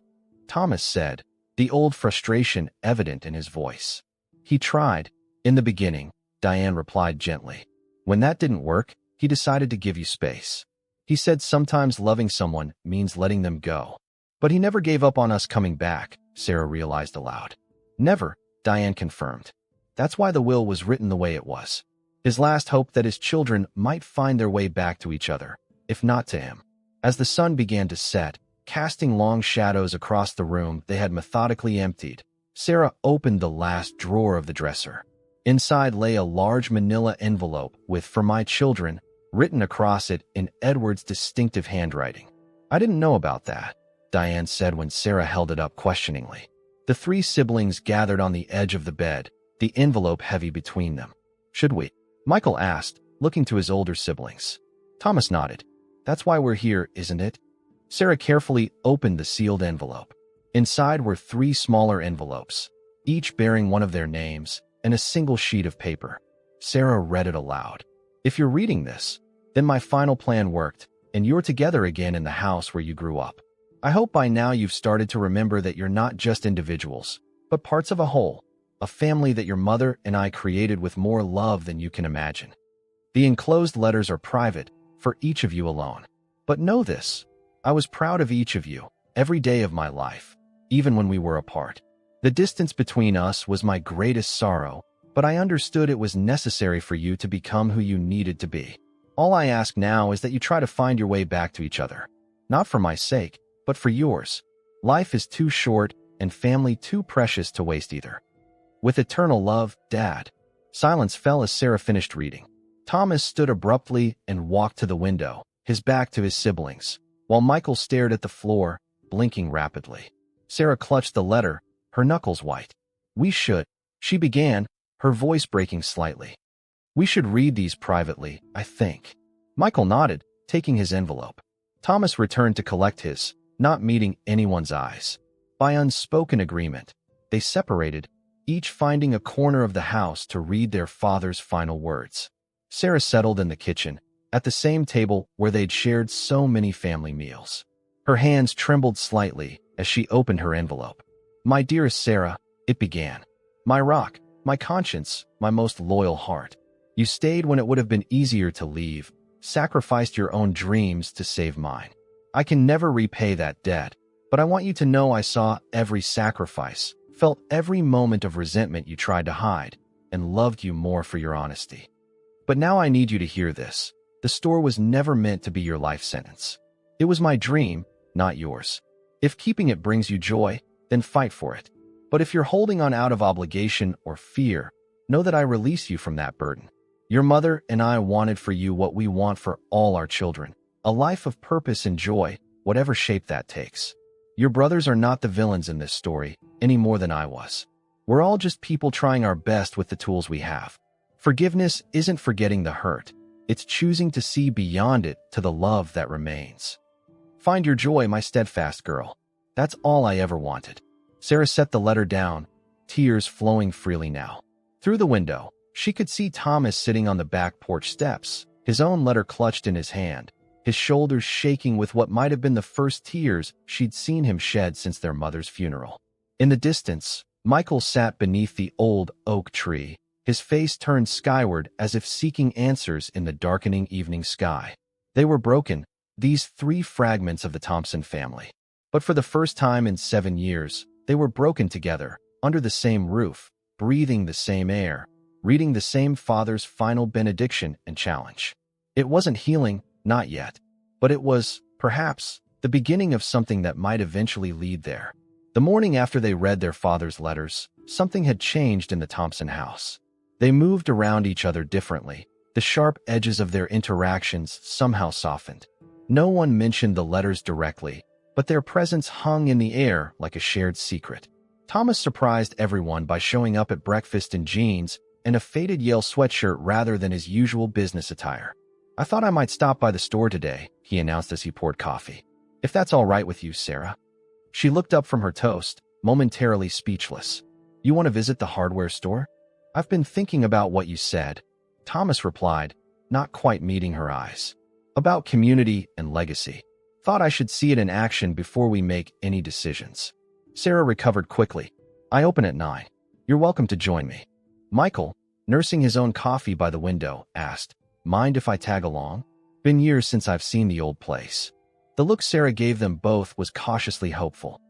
Thomas said, the old frustration evident in his voice. He tried, in the beginning, Diane replied gently. When that didn't work, he decided to give you space. He said sometimes loving someone means letting them go. But he never gave up on us coming back, Sarah realized aloud. Never, Diane confirmed. That's why the will was written the way it was. His last hope that his children might find their way back to each other, if not to him. As the sun began to set, casting long shadows across the room they had methodically emptied, Sarah opened the last drawer of the dresser. Inside lay a large manila envelope with "For my children" written across it in Edward's distinctive handwriting. I didn't know about that, Diane said when Sarah held it up questioningly. The three siblings gathered on the edge of the bed, the envelope heavy between them. Should we? Michael asked, looking to his older siblings. Thomas nodded. That's why we're here, isn't it? Sarah carefully opened the sealed envelope. Inside were three smaller envelopes, each bearing one of their names, and a single sheet of paper. Sarah read it aloud. If you're reading this, then my final plan worked, and you're together again in the house where you grew up. I hope by now you've started to remember that you're not just individuals, but parts of a whole, a family that your mother and I created with more love than you can imagine. The enclosed letters are private, for each of you alone. But know this, I was proud of each of you, every day of my life, even when we were apart. The distance between us was my greatest sorrow, but I understood it was necessary for you to become who you needed to be. All I ask now is that you try to find your way back to each other. Not for my sake, but for yours. Life is too short and family too precious to waste either. With eternal love, Dad. Silence fell as Sarah finished reading. Thomas stood abruptly and walked to the window, his back to his siblings, while Michael stared at the floor, blinking rapidly. Sarah clutched the letter, her knuckles white. We should, she began, her voice breaking slightly. We should read these privately, I think. Michael nodded, taking his envelope. Thomas returned to collect his, not meeting anyone's eyes. By unspoken agreement, they separated, each finding a corner of the house to read their father's final words. Sarah settled in the kitchen, at the same table where they'd shared so many family meals. Her hands trembled slightly as she opened her envelope. My dearest Sarah, it began. My rock, my conscience, my most loyal heart. You stayed when it would have been easier to leave, sacrificed your own dreams to save mine. I can never repay that debt, but I want you to know I saw every sacrifice, felt every moment of resentment you tried to hide, and loved you more for your honesty. But now I need you to hear this. The store was never meant to be your life sentence. It was my dream, not yours. If keeping it brings you joy, then fight for it. But if you're holding on out of obligation or fear, know that I release you from that burden. Your mother and I wanted for you what we want for all our children, a life of purpose and joy, whatever shape that takes. Your brothers are not the villains in this story, any more than I was. We're all just people trying our best with the tools we have. Forgiveness isn't forgetting the hurt. It's choosing to see beyond it to the love that remains. Find your joy, my steadfast girl. That's all I ever wanted. Sarah set the letter down, tears flowing freely now. Through the window, she could see Thomas sitting on the back porch steps, his own letter clutched in his hand, his shoulders shaking with what might have been the first tears she'd seen him shed since their mother's funeral. In the distance, Michael sat beneath the old oak tree, his face turned skyward as if seeking answers in the darkening evening sky. They were broken, these three fragments of the Thompson family. But for the first time in 7 years, they were broken together, under the same roof, breathing the same air, reading the same father's final benediction and challenge. It wasn't healing, not yet, but it was, perhaps, the beginning of something that might eventually lead there. The morning after they read their father's letters, something had changed in the Thompson house. They moved around each other differently. The sharp edges of their interactions somehow softened. No one mentioned the letters directly, but their presence hung in the air like a shared secret. Thomas surprised everyone by showing up at breakfast in jeans and a faded Yale sweatshirt rather than his usual business attire. I thought I might stop by the store today, he announced as he poured coffee. If that's all right with you, Sarah. She looked up from her toast, momentarily speechless. You want to visit the hardware store? I've been thinking about what you said, Thomas replied, not quite meeting her eyes. About community and legacy. Thought I should see it in action before we make any decisions. Sarah recovered quickly. I open at 9. You're welcome to join me. Michael, nursing his own coffee by the window, asked, Mind if I tag along? Been years since I've seen the old place. The look Sarah gave them both was cautiously hopeful.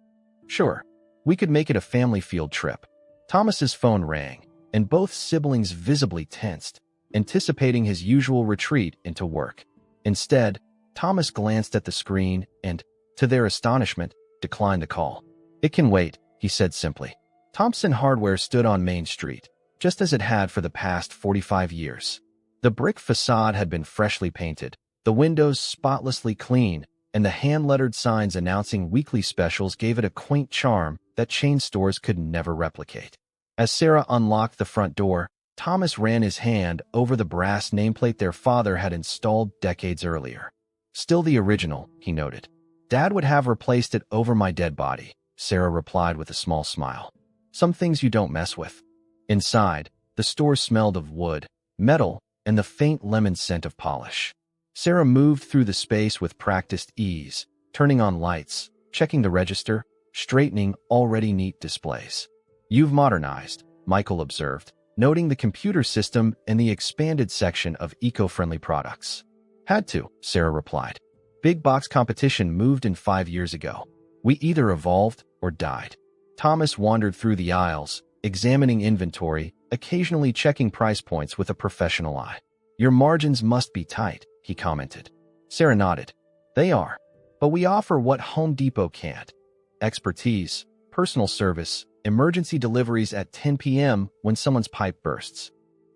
Sure, we could make it a family field trip. Thomas's phone rang, and both siblings visibly tensed, anticipating his usual retreat into work. Instead, Thomas glanced at the screen and, to their astonishment, declined the call. It can wait, he said simply. Thompson Hardware stood on Main Street, just as it had for the past 45 years. The brick facade had been freshly painted, the windows spotlessly clean, and the hand-lettered signs announcing weekly specials gave it a quaint charm that chain stores could never replicate. As Sarah unlocked the front door, Thomas ran his hand over the brass nameplate their father had installed decades earlier. Still the original, he noted. Dad would have replaced it over my dead body, Sarah replied with a small smile. Some things you don't mess with. Inside, the store smelled of wood, metal, and the faint lemon scent of polish. Sarah moved through the space with practiced ease, turning on lights, checking the register, straightening already neat displays. You've modernized, Michael observed, noting the computer system and the expanded section of eco-friendly products. Had to, Sarah replied. Big box competition moved in 5 years ago. We either evolved or died. Thomas wandered through the aisles, examining inventory, occasionally checking price points with a professional eye. Your margins must be tight, he commented. Sarah nodded. They are. But we offer what Home Depot can't. Expertise, personal service, emergency deliveries at 10 p.m. when someone's pipe bursts.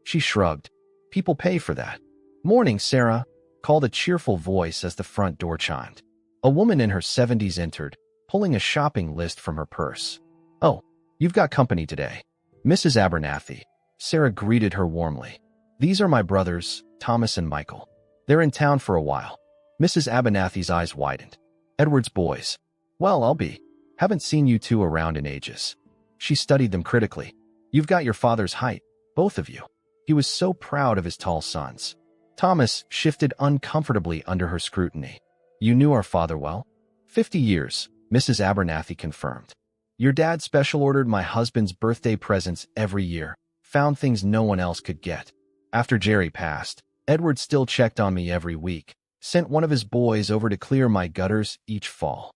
She shrugged. People pay for that. Morning, Sarah, called a cheerful voice as the front door chimed. A woman in her 70s entered, pulling a shopping list from her purse. Oh, you've got company today. Mrs. Abernathy. Sarah greeted her warmly. These are my brothers, Thomas and Michael. They're in town for a while. Mrs. Abernathy's eyes widened. Edward's boys. Well, I'll be. Haven't seen you two around in ages. She studied them critically. You've got your father's height, both of you. He was so proud of his tall sons. Thomas shifted uncomfortably under her scrutiny. You knew our father well? 50 years, Mrs. Abernathy confirmed. Your dad special ordered my husband's birthday presents every year, found things no one else could get. After Jerry passed, Edward still checked on me every week, sent one of his boys over to clear my gutters each fall.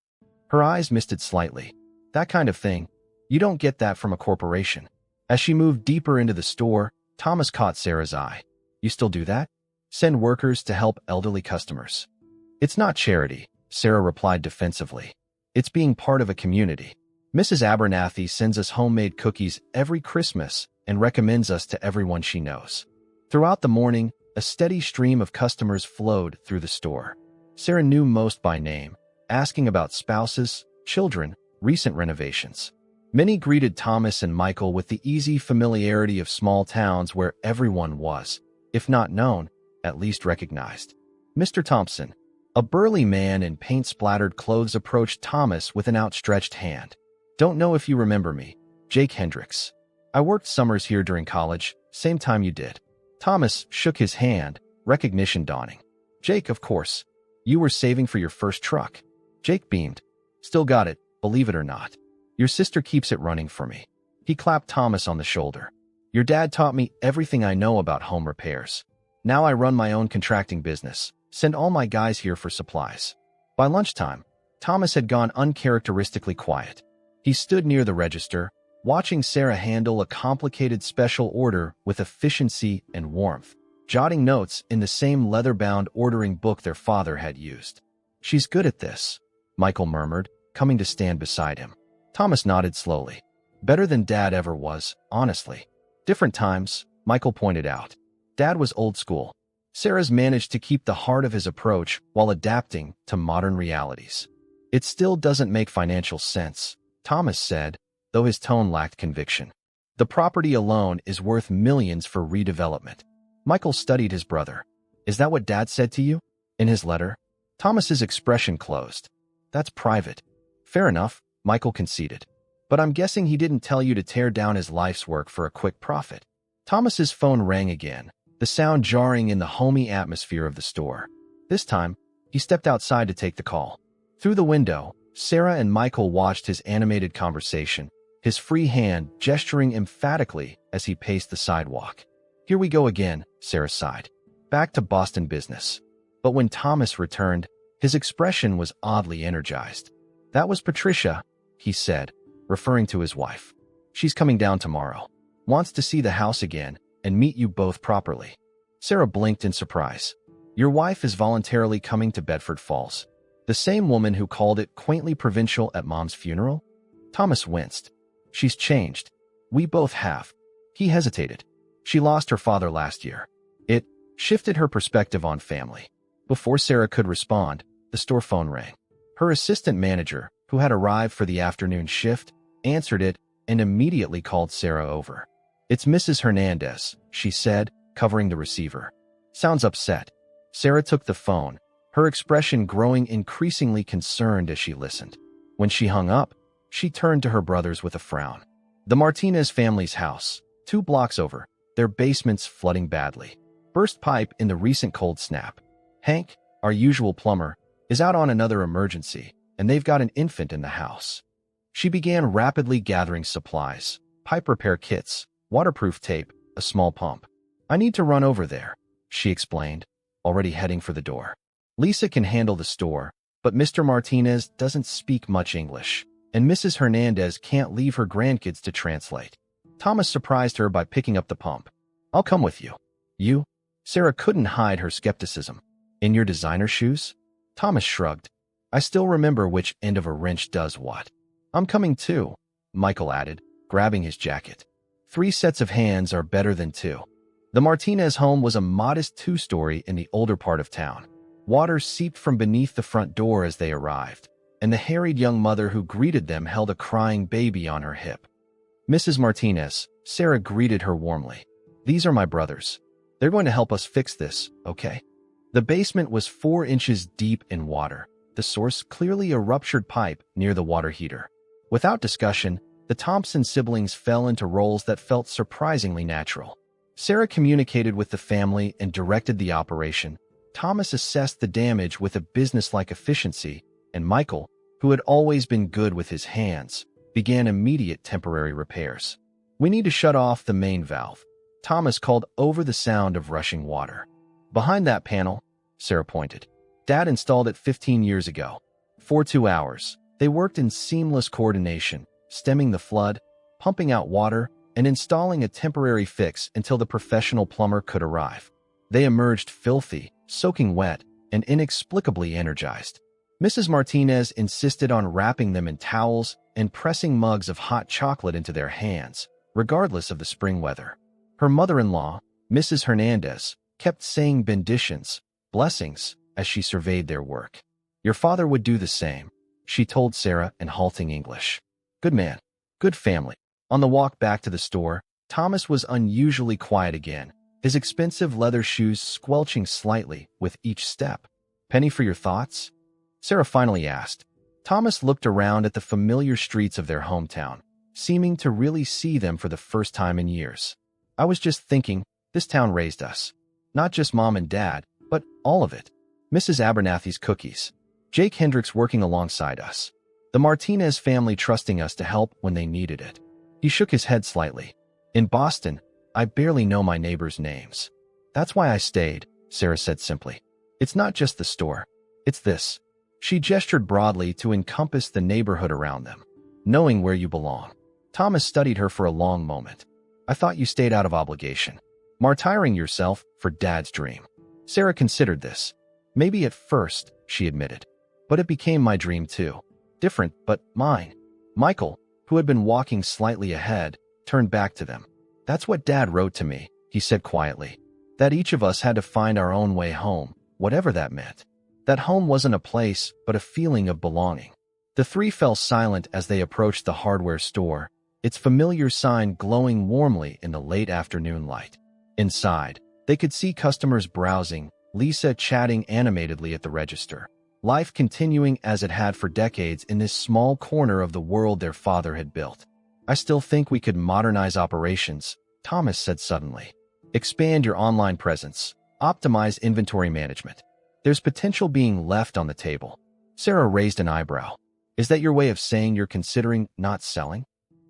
Her eyes misted slightly. That kind of thing, you don't get that from a corporation. As she moved deeper into the store, Thomas caught Sarah's eye. You still do that? Send workers to help elderly customers. It's not charity, Sarah replied defensively. It's being part of a community. Mrs. Abernathy sends us homemade cookies every Christmas and recommends us to everyone she knows. Throughout the morning, a steady stream of customers flowed through the store. Sarah knew most by name, asking about spouses, children, recent renovations. Many greeted Thomas and Michael with the easy familiarity of small towns where everyone was, if not known, at least recognized. Mr. Thompson, a burly man in paint-splattered clothes, approached Thomas with an outstretched hand. Don't know if you remember me, Jake Hendricks. I worked summers here during college, same time you did. Thomas shook his hand, recognition dawning. Jake, of course. You were saving for your first truck. Jake beamed. Still got it, believe it or not. Your sister keeps it running for me. He clapped Thomas on the shoulder. Your dad taught me everything I know about home repairs. Now I run my own contracting business, send all my guys here for supplies. By lunchtime, Thomas had gone uncharacteristically quiet. He stood near the register, watching Sarah handle a complicated special order with efficiency and warmth, jotting notes in the same leather-bound ordering book their father had used. She's good at this, Michael murmured, coming to stand beside him. Thomas nodded slowly. Better than Dad ever was, honestly. Different times, Michael pointed out. Dad was old school. Sarah's managed to keep the heart of his approach while adapting to modern realities. It still doesn't make financial sense, Thomas said, though his tone lacked conviction. The property alone is worth millions for redevelopment. Michael studied his brother. Is that what Dad said to you? In his letter? Thomas's expression closed. That's private. Fair enough, Michael conceded. But I'm guessing he didn't tell you to tear down his life's work for a quick profit. Thomas's phone rang again, the sound jarring in the homey atmosphere of the store. This time, he stepped outside to take the call. Through the window, Sarah and Michael watched his animated conversation, his free hand gesturing emphatically as he paced the sidewalk. Here we go again, Sarah sighed. Back to Boston business. But when Thomas returned, his expression was oddly energized. That was Patricia, he said, referring to his wife. She's coming down tomorrow. Wants to see the house again and meet you both properly. Sarah blinked in surprise. Your wife is voluntarily coming to Bedford Falls. The same woman who called it quaintly provincial at Mom's funeral? Thomas winced. She's changed. We both have. He hesitated. She lost her father last year. It shifted her perspective on family. Before Sarah could respond, the store phone rang. Her assistant manager, who had arrived for the afternoon shift, answered it and immediately called Sarah over. It's Mrs. Hernandez, she said, covering the receiver. Sounds upset. Sarah took the phone, her expression growing increasingly concerned as she listened. When she hung up, she turned to her brothers with a frown. The Martinez family's house, 2 blocks over, their basement's flooding badly. Burst pipe in the recent cold snap. Hank, our usual plumber, is out on another emergency, and they've got an infant in the house. She began rapidly gathering supplies, pipe repair kits, waterproof tape, a small pump. I need to run over there, she explained, already heading for the door. Lisa can handle the store, but Mr. Martinez doesn't speak much English, and Mrs. Hernandez can't leave her grandkids to translate. Thomas surprised her by picking up the pump. I'll come with you. You? Sarah couldn't hide her skepticism. In your designer shoes? Thomas shrugged. I still remember which end of a wrench does what. I'm coming too, Michael added, grabbing his jacket. 3 sets of hands are better than 2. The Martinez home was a modest 2-story in the older part of town. Water seeped from beneath the front door as they arrived, and the harried young mother who greeted them held a crying baby on her hip. Mrs. Martinez, Sarah greeted her warmly. These are my brothers. They're going to help us fix this, okay? The basement was 4 inches deep in water, the source clearly a ruptured pipe near the water heater. Without discussion, the Thompson siblings fell into roles that felt surprisingly natural. Sarah communicated with the family and directed the operation. Thomas assessed the damage with a businesslike efficiency, and Michael, who had always been good with his hands, began immediate temporary repairs. We need to shut off the main valve, Thomas called over the sound of rushing water. Behind that panel, Sarah pointed. Dad installed it 15 years ago. For 2 hours, they worked in seamless coordination, stemming the flood, pumping out water, and installing a temporary fix until the professional plumber could arrive. They emerged filthy, soaking wet, and inexplicably energized. Mrs. Martinez insisted on wrapping them in towels and pressing mugs of hot chocolate into their hands, regardless of the spring weather. Her mother-in-law, Mrs. Hernandez, kept saying benedictions, blessings, as she surveyed their work. Your father would do the same, she told Sarah in halting English. Good man. Good family. On the walk back to the store, Thomas was unusually quiet again, his expensive leather shoes squelching slightly with each step. Penny for your thoughts? Sarah finally asked. Thomas looked around at the familiar streets of their hometown, seeming to really see them for the first time in years. I was just thinking, this town raised us. Not just Mom and Dad, but all of it. Mrs. Abernathy's cookies. Jake Hendricks working alongside us. The Martinez family trusting us to help when they needed it. He shook his head slightly. In Boston, I barely know my neighbors' names. That's why I stayed, Sarah said simply. It's not just the store. It's this. She gestured broadly to encompass the neighborhood around them. Knowing where you belong. Thomas studied her for a long moment. I thought you stayed out of obligation. Martyring yourself for Dad's dream. Sarah considered this. Maybe at first, she admitted. But it became my dream too. Different, but mine. Michael, who had been walking slightly ahead, turned back to them. That's what Dad wrote to me, he said quietly. That each of us had to find our own way home, whatever that meant. That home wasn't a place, but a feeling of belonging. The 3 fell silent as they approached the hardware store, its familiar sign glowing warmly in the late afternoon light. Inside, they could see customers browsing, Lisa chatting animatedly at the register. Life continuing as it had for decades in this small corner of the world their father had built. I still think we could modernize operations, Thomas said suddenly. Expand your online presence. Optimize inventory management. There's potential being left on the table. Sarah raised an eyebrow. Is that your way of saying you're considering not selling?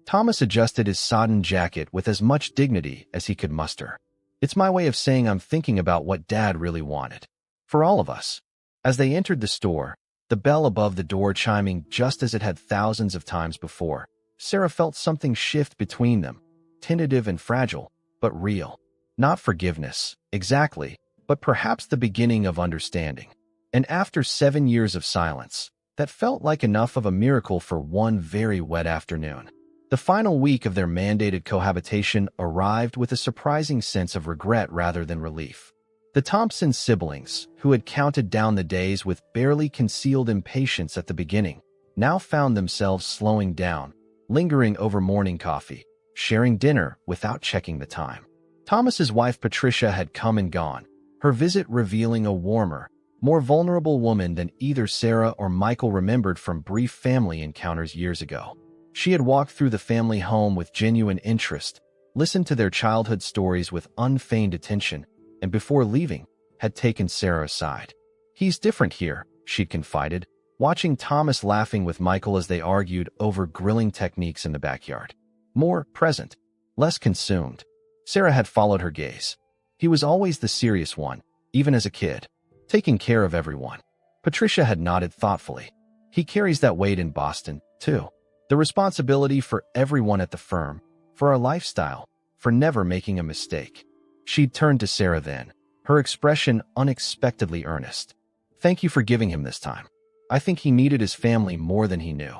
Thomas adjusted his sodden jacket with as much dignity as he could muster. It's my way of saying I'm thinking about what Dad really wanted. For all of us. As they entered the store, the bell above the door chiming just as it had thousands of times before, Sarah felt something shift between them, tentative and fragile, but real. Not forgiveness, exactly, but perhaps the beginning of understanding. And after 7 years of silence, that felt like enough of a miracle for one very wet afternoon. The final week of their mandated cohabitation arrived with a surprising sense of regret rather than relief. The Thompson siblings, who had counted down the days with barely concealed impatience at the beginning, now found themselves slowing down, lingering over morning coffee, sharing dinner without checking the time. Thomas's wife Patricia had come and gone, her visit revealing a warmer, more vulnerable woman than either Sarah or Michael remembered from brief family encounters years ago. She had walked through the family home with genuine interest, listened to their childhood stories with unfeigned attention, and before leaving, had taken Sarah aside. He's different here, she confided, watching Thomas laughing with Michael as they argued over grilling techniques in the backyard. More present, less consumed. Sarah had followed her gaze. He was always the serious one, even as a kid, taking care of everyone. Patricia had nodded thoughtfully. He carries that weight in Boston, too. The responsibility for everyone at the firm, for our lifestyle, for never making a mistake. She turned to Sarah then, her expression unexpectedly earnest. Thank you for giving him this time. I think he needed his family more than he knew.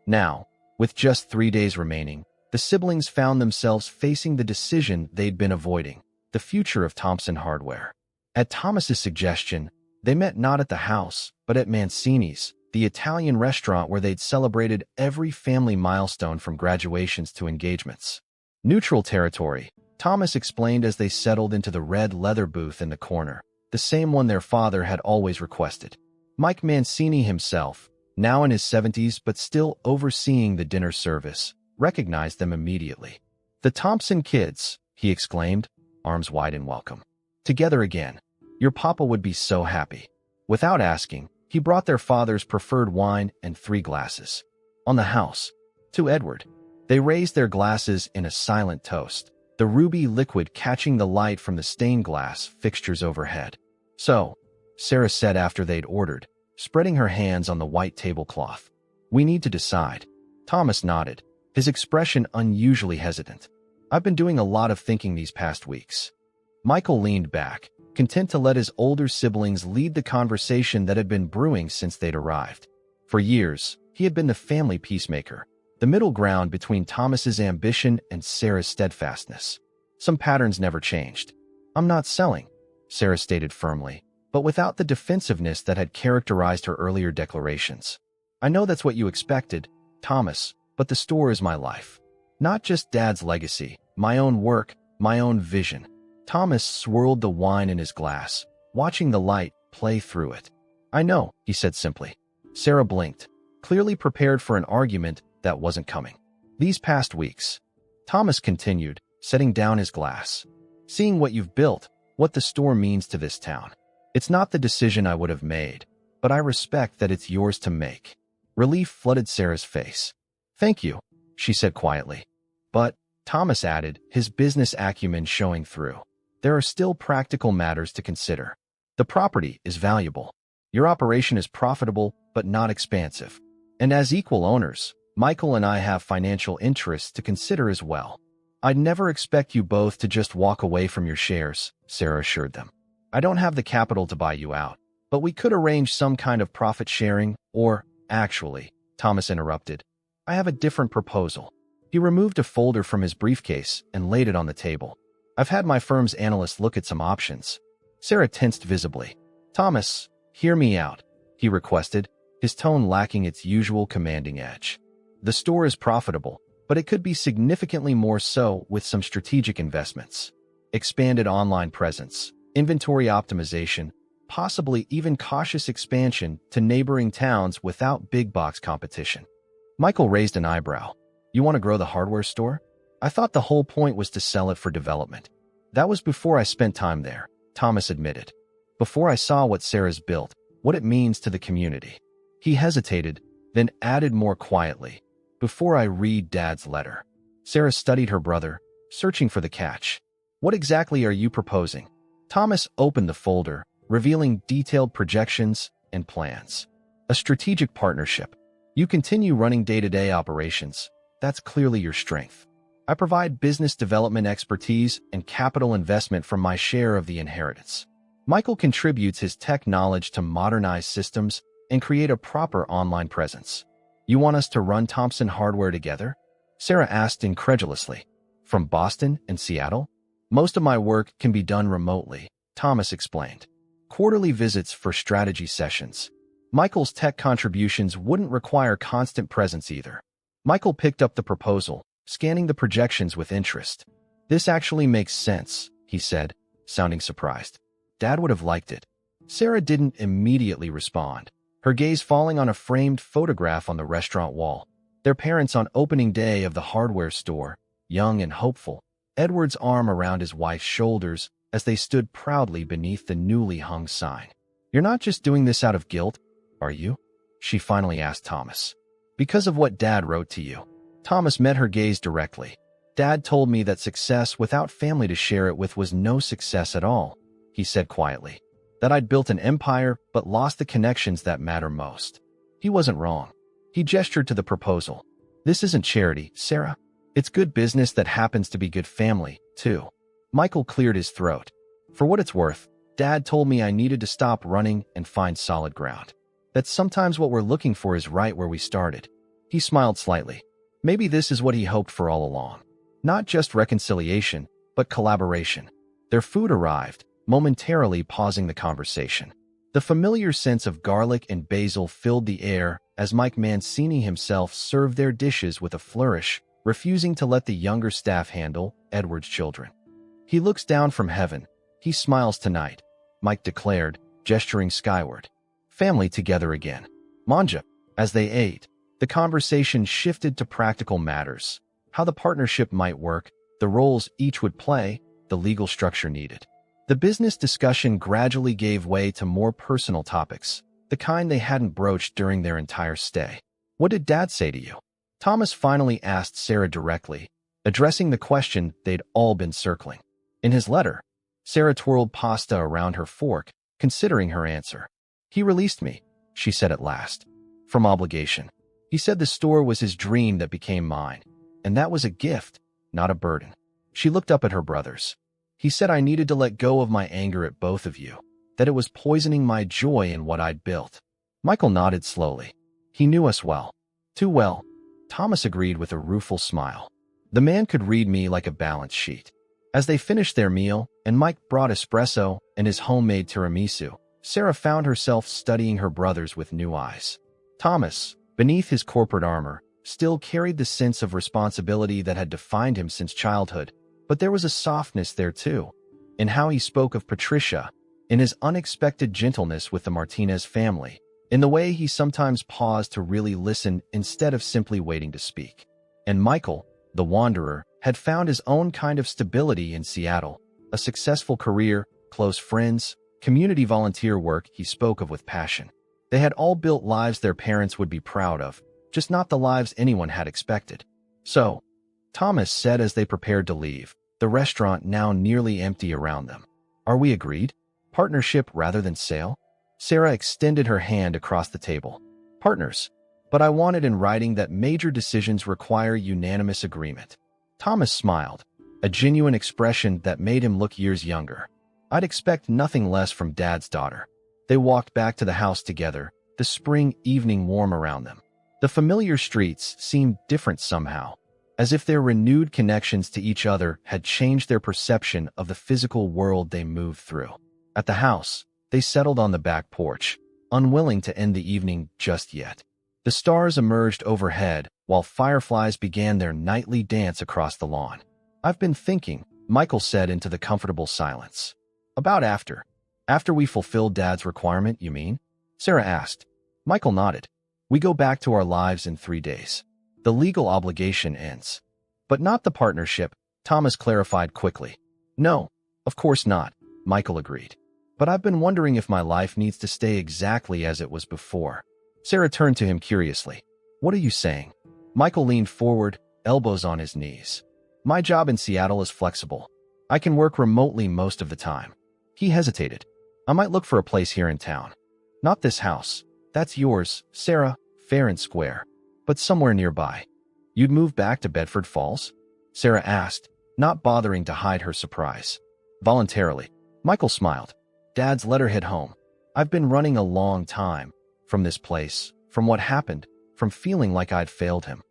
Now, with just 3 days remaining, the siblings found themselves facing the decision they'd been avoiding, the future of Thompson Hardware. At Thomas's suggestion, they met not at the house, but at Mancini's, the Italian restaurant where they'd celebrated every family milestone from graduations to engagements. Neutral territory, Thomas explained as they settled into the red leather booth in the corner, the same one their father had always requested. Mike Mancini himself, now in his 70s but still overseeing the dinner service, recognized them immediately. The Thompson kids, he exclaimed, arms wide in welcome. Together again. Your papa would be so happy. Without asking, he brought their father's preferred wine and 3 glasses. On the house. To Edward. They raised their glasses in a silent toast, the ruby liquid catching the light from the stained glass fixtures overhead. So, Sarah said after they'd ordered, spreading her hands on the white tablecloth. We need to decide. Thomas nodded, his expression unusually hesitant. I've been doing a lot of thinking these past weeks. Michael leaned back, content to let his older siblings lead the conversation that had been brewing since they'd arrived. For years, he had been the family peacemaker, the middle ground between Thomas's ambition and Sarah's steadfastness. Some patterns never changed. I'm not selling, Sarah stated firmly, but without the defensiveness that had characterized her earlier declarations. I know that's what you expected, Thomas, but the store is my life. Not just Dad's legacy, my own work, my own vision. Thomas swirled the wine in his glass, watching the light play through it. I know, he said simply. Sarah blinked, clearly prepared for an argument that wasn't coming. These past weeks, Thomas continued, setting down his glass. Seeing what you've built, what the store means to this town. It's not the decision I would have made, but I respect that it's yours to make. Relief flooded Sarah's face. Thank you, she said quietly. But, Thomas added, his business acumen showing through. There are still practical matters to consider. The property is valuable. Your operation is profitable, but not expansive. And as equal owners, Michael and I have financial interests to consider as well. I'd never expect you both to just walk away from your shares, Sarah assured them. I don't have the capital to buy you out, but we could arrange some kind of profit sharing, or, actually, Thomas interrupted. I have a different proposal. He removed a folder from his briefcase and laid it on the table. I've had my firm's analysts look at some options. Sarah tensed visibly. Thomas, hear me out, he requested, his tone lacking its usual commanding edge. The store is profitable, but it could be significantly more so with some strategic investments. Expanded online presence, inventory optimization, possibly even cautious expansion to neighboring towns without big-box competition. Michael raised an eyebrow. You want to grow the hardware store? I thought the whole point was to sell it for development. That was before I spent time there, Thomas admitted. Before I saw what Sarah's built, what it means to the community. He hesitated, then added more quietly. Before I read Dad's letter. Sarah studied her brother, searching for the catch. What exactly are you proposing? Thomas opened the folder, revealing detailed projections and plans. A strategic partnership. You continue running day-to-day operations. That's clearly your strength. I provide business development expertise and capital investment from my share of the inheritance. Michael contributes his tech knowledge to modernize systems and create a proper online presence. You want us to run Thompson Hardware together? Sarah asked incredulously. From Boston and Seattle? Most of my work can be done remotely, Thomas explained. Quarterly visits for strategy sessions. Michael's tech contributions wouldn't require constant presence either. Michael picked up the proposal, scanning the projections with interest. This actually makes sense, he said, sounding surprised. Dad would have liked it. Sarah didn't immediately respond, her gaze falling on a framed photograph on the restaurant wall. Their parents on opening day of the hardware store, young and hopeful, Edward's arm around his wife's shoulders as they stood proudly beneath the newly hung sign. You're not just doing this out of guilt, are you? She finally asked Thomas. Because of what Dad wrote to you. Thomas met her gaze directly. Dad told me that success without family to share it with was no success at all, he said quietly. That I'd built an empire but lost the connections that matter most. He wasn't wrong. He gestured to the proposal. This isn't charity, Sarah. It's good business that happens to be good family, too. Michael cleared his throat. For what it's worth, Dad told me I needed to stop running and find solid ground. That sometimes what we're looking for is right where we started. He smiled slightly. Maybe this is what he hoped for all along. Not just reconciliation, but collaboration. Their food arrived, momentarily pausing the conversation. The familiar sense of garlic and basil filled the air as Mike Mancini himself served their dishes with a flourish, refusing to let the younger staff handle Edward's children. He looks down from heaven. He smiles tonight, Mike declared, gesturing skyward. Family together again. Manja. As they ate, the conversation shifted to practical matters. How the partnership might work, the roles each would play, the legal structure needed. The business discussion gradually gave way to more personal topics, the kind they hadn't broached during their entire stay. What did Dad say to you? Thomas finally asked Sarah directly, addressing the question they'd all been circling. In his letter, Sarah twirled pasta around her fork, considering her answer. He released me, she said at last. From obligation. He said the store was his dream that became mine, and that was a gift, not a burden. She looked up at her brothers. He said I needed to let go of my anger at both of you, that it was poisoning my joy in what I'd built. Michael nodded slowly. He knew us well. Too well. Thomas agreed with a rueful smile. The man could read me like a balance sheet. As they finished their meal, and Mike brought espresso and his homemade tiramisu, Sarah found herself studying her brothers with new eyes. Thomas, beneath his corporate armor, still carried the sense of responsibility that had defined him since childhood, but there was a softness there too, in how he spoke of Patricia, in his unexpected gentleness with the Martinez family, in the way he sometimes paused to really listen instead of simply waiting to speak. And Michael, the wanderer, had found his own kind of stability in Seattle, a successful career, close friends, community volunteer work he spoke of with passion. They had all built lives their parents would be proud of, just not the lives anyone had expected. So, Thomas said as they prepared to leave, the restaurant now nearly empty around them. Are we agreed? Partnership rather than sale? Sarah extended her hand across the table. Partners. But I wanted in writing that major decisions require unanimous agreement. Thomas smiled, a genuine expression that made him look years younger. I'd expect nothing less from Dad's daughter. They walked back to the house together, the spring evening warm around them. The familiar streets seemed different somehow, as if their renewed connections to each other had changed their perception of the physical world they moved through. At the house, they settled on the back porch, unwilling to end the evening just yet. The stars emerged overhead, while fireflies began their nightly dance across the lawn. I've been thinking, Michael said into the comfortable silence. About after After we fulfill Dad's requirement, you mean? Sarah asked. Michael nodded. We go back to our lives in 3 days. The legal obligation ends. But not the partnership, Thomas clarified quickly. No, of course not, Michael agreed. But I've been wondering if my life needs to stay exactly as it was before. Sarah turned to him curiously. What are you saying? Michael leaned forward, elbows on his knees. My job in Seattle is flexible. I can work remotely most of the time. He hesitated. I might look for a place here in town. Not this house. That's yours, Sarah, fair and square. But somewhere nearby. You'd move back to Bedford Falls? Sarah asked, not bothering to hide her surprise. Voluntarily. Michael smiled. Dad's letterhead home. I've been running a long time. From this place, from what happened, from feeling like I'd failed him.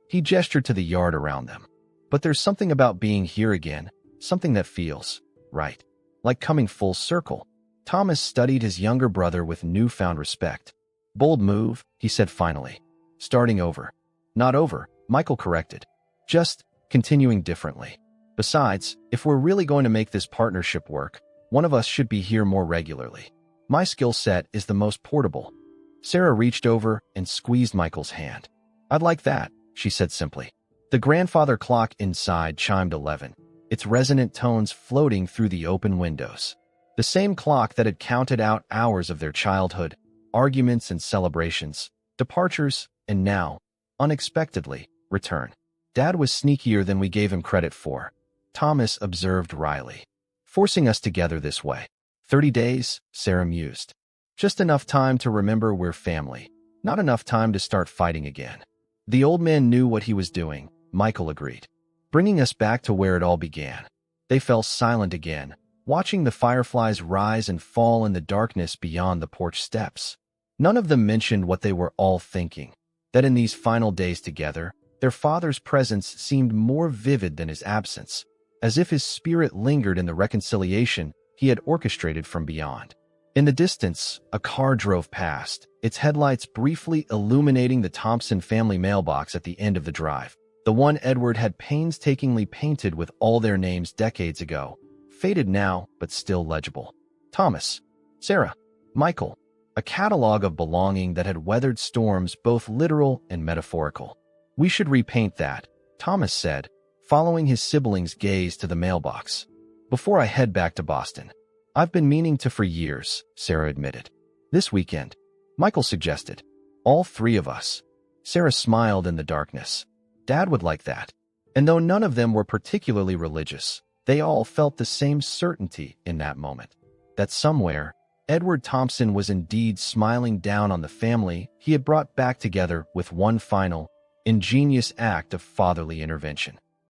He gestured to the yard around them. But there's something about being here again, something that feels right. Like coming full circle. Thomas studied his younger brother with newfound respect. Bold move, he said finally. Starting over. Not over, Michael corrected. Just continuing differently. Besides, if we're really going to make this partnership work, one of us should be here more regularly. My skill set is the most portable. Sarah reached over and squeezed Michael's hand. I'd like that, she said simply. The grandfather clock inside chimed 11, its resonant tones floating through the open windows. The same clock that had counted out hours of their childhood, arguments and celebrations, departures, and now, unexpectedly, return. Dad was sneakier than we gave him credit for, Thomas observed wryly. Forcing us together this way. 30 days, Sarah mused. Just enough time to remember we're family. Not enough time to start fighting again. The old man knew what he was doing, Michael agreed. Bringing us back to where it all began. They fell silent again, watching the fireflies rise and fall in the darkness beyond the porch steps. None of them mentioned what they were all thinking, that in these final days together, their father's presence seemed more vivid than his absence, as if his spirit lingered in the reconciliation he had orchestrated from beyond. In the distance, a car drove past, its headlights briefly illuminating the Thompson family mailbox at the end of the drive, the one Edward had painstakingly painted with all their names decades ago, faded now but still legible. Thomas, Sarah, Michael, a catalog of belonging that had weathered storms both literal and metaphorical. We should repaint that, Thomas said, following his siblings' gaze to the mailbox. Before I head back to Boston. I've been meaning to for years, Sarah admitted. This weekend, Michael suggested. All 3 of us. Sarah smiled in the darkness. Dad would like that. And though none of them were particularly religious, they all felt the same certainty in that moment. That somewhere, Edward Thompson was indeed smiling down on the family he had brought back together with one final, ingenious act of fatherly intervention.